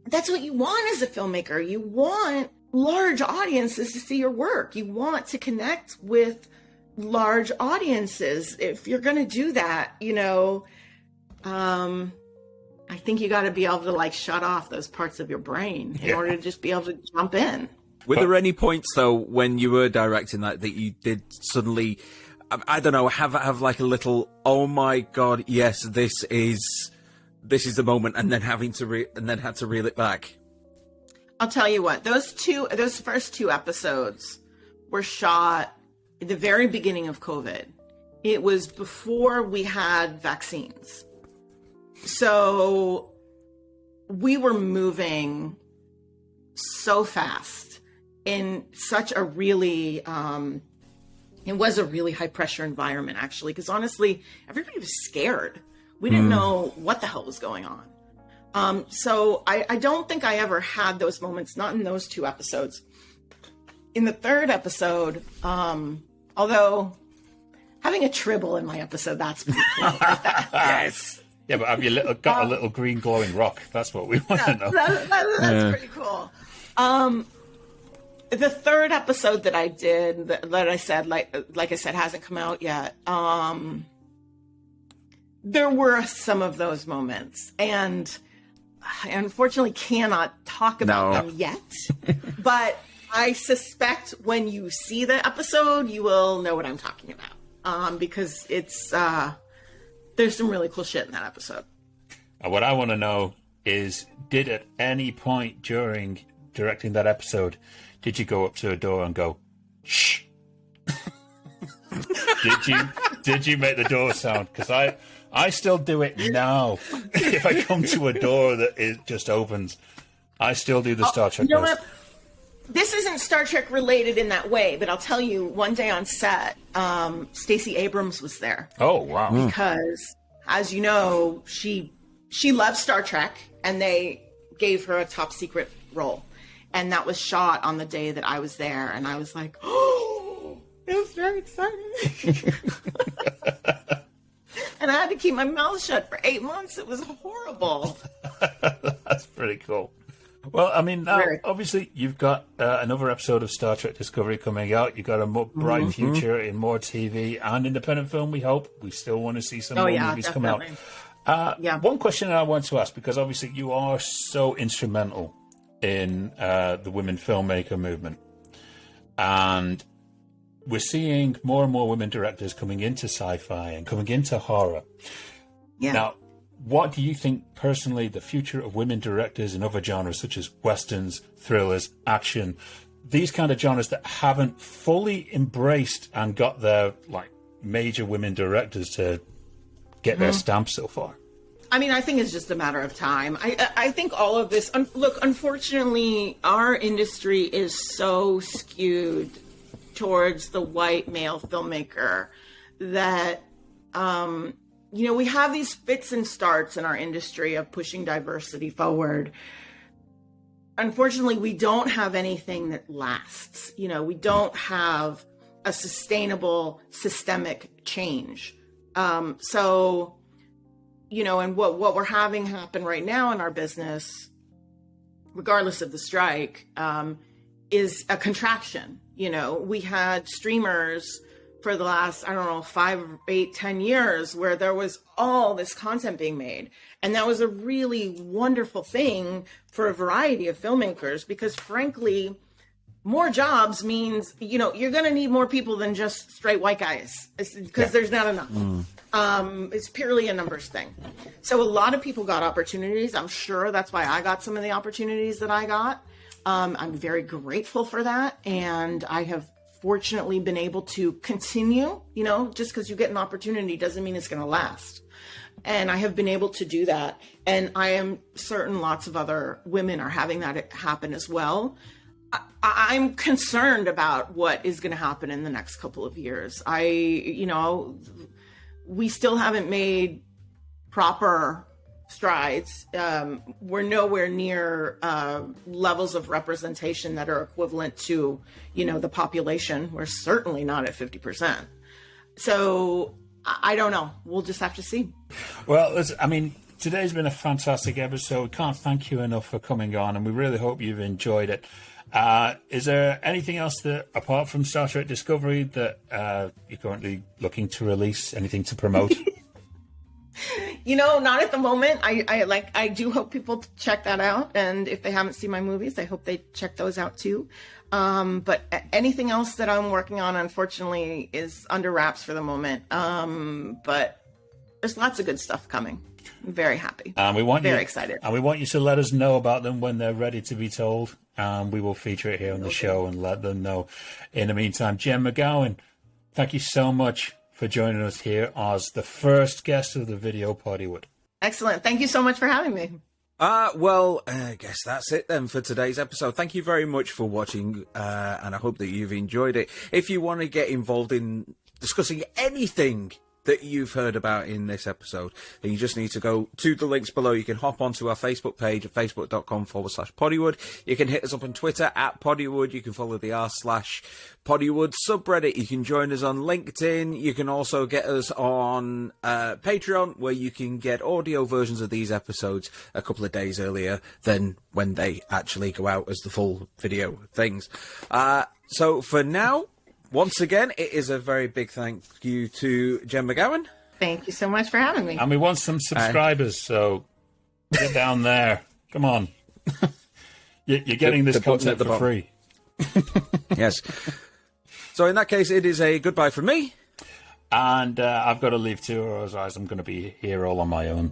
that's what you want as a filmmaker. You want large audiences to see your work. You want to connect with large audiences. If you're going to do that, I think you got to be able to shut off those parts of your brain in order to just be able to jump in. Were there any points though when you were directing that you did suddenly, I don't know, have like a little, oh my God, yes, this is the moment, and then had to reel it back? I'll tell you what, those first two episodes were shot at the very beginning of COVID. It was before we had vaccines. So we were moving so fast in such a really, it was a really high pressure environment actually, because honestly, everybody was scared. We didn't know what the hell was going on. So I don't think I ever had those moments, not in those two episodes. In the third episode, although having a tribble in my episode, that's pretty cool. Yes. Yeah, but have you got a little green glowing rock? That's what we want to know. That's pretty cool. The third episode that I did, that I said, like I said, hasn't come out yet. There were some of those moments, and I unfortunately cannot talk about them yet. But I suspect when you see the episode, you will know what I'm talking about, because it's there's some really cool shit in that episode. What I want to know is, did at any point during directing that episode, did you go up to a door and go, shh? Did you make the door sound? Because I still do it now. If I come to a door that it just opens, I still do the Star Trek. You know what? This isn't Star Trek related in that way, but I'll tell you, one day on set, Stacey Abrams was there. Oh, wow. Because, as you know, she loves Star Trek, and they gave her a top secret role. And that was shot on the day that I was there, and I was like, oh, it was very exciting. And I had to keep my mouth shut for 8 months. It was horrible. That's pretty cool. Well, I mean, now, obviously, you've got another episode of Star Trek Discovery coming out. You've got a more bright future in more TV and independent film, we hope. We still want to see some more movies come out. One question I want to ask, because obviously you are so instrumental in the women filmmaker movement. And we're seeing more and more women directors coming into sci-fi and coming into horror. Yeah. Now, what do you think, personally, the future of women directors in other genres, such as westerns, thrillers, action, these kind of genres that haven't fully embraced and got their major women directors to get their stamp so far. I mean, I think it's just a matter of time. I think all of this, look, unfortunately, our industry is so skewed towards the white male filmmaker that, we have these fits and starts in our industry of pushing diversity forward. Unfortunately, we don't have anything that lasts. We don't have a sustainable systemic change. And what we're having happen right now in our business, regardless of the strike, is a contraction. We had streamers for the last, 5, 8, 10 years where there was all this content being made. And that was a really wonderful thing for a variety of filmmakers, because frankly, more jobs means, you're going to need more people than just straight white guys, because there's not enough. It's purely a numbers thing. So a lot of people got opportunities. I'm sure that's why I got some of the opportunities that I got. I'm very grateful for that. And I have fortunately been able to continue, just because you get an opportunity doesn't mean it's going to last. And I have been able to do that. And I am certain lots of other women are having that happen as well. I'm concerned about what is going to happen in the next couple of years. We still haven't made proper strides. We're nowhere near levels of representation that are equivalent to, the population. We're certainly not at 50%. So I don't know. We'll just have to see. Well, today's been a fantastic episode. We can't thank you enough for coming on, and we really hope you've enjoyed it. Is there anything else that, apart from Star Trek Discovery, that you're currently looking to release? Anything to promote? Not at the moment. I do hope people check that out, and if they haven't seen my movies, I hope they check those out too. But anything else that I'm working on, unfortunately, is under wraps for the moment. But there's lots of good stuff coming. I'm very happy. Very excited. And we want you to let us know about them when they're ready to be told. We will feature it here on the show and let them know. In the meantime, Jen McGowan, thank you so much for joining us here as the first guest of the video Poddywood. Excellent. Thank you so much for having me. I guess that's it then for today's episode. Thank you very much for watching, and I hope that you've enjoyed it. If you want to get involved in discussing anything that you've heard about in this episode, then you just need to go to the links below. You can hop onto our Facebook page at facebook.com/Poddywood. You can hit us up on Twitter at Poddywood. You can follow the r/Poddywood subreddit. You can join us on LinkedIn. You can also get us on Patreon, where you can get audio versions of these episodes a couple of days earlier than when they actually go out as the full video things. So for now, once again, it is a very big thank you to Jen McGowan. Thank you so much for having me. And we want some subscribers, so get down there. Come on. You're getting this content for free. Yes. So in that case, it is a goodbye from me. And I've got to leave too, or otherwise I'm going to be here all on my own.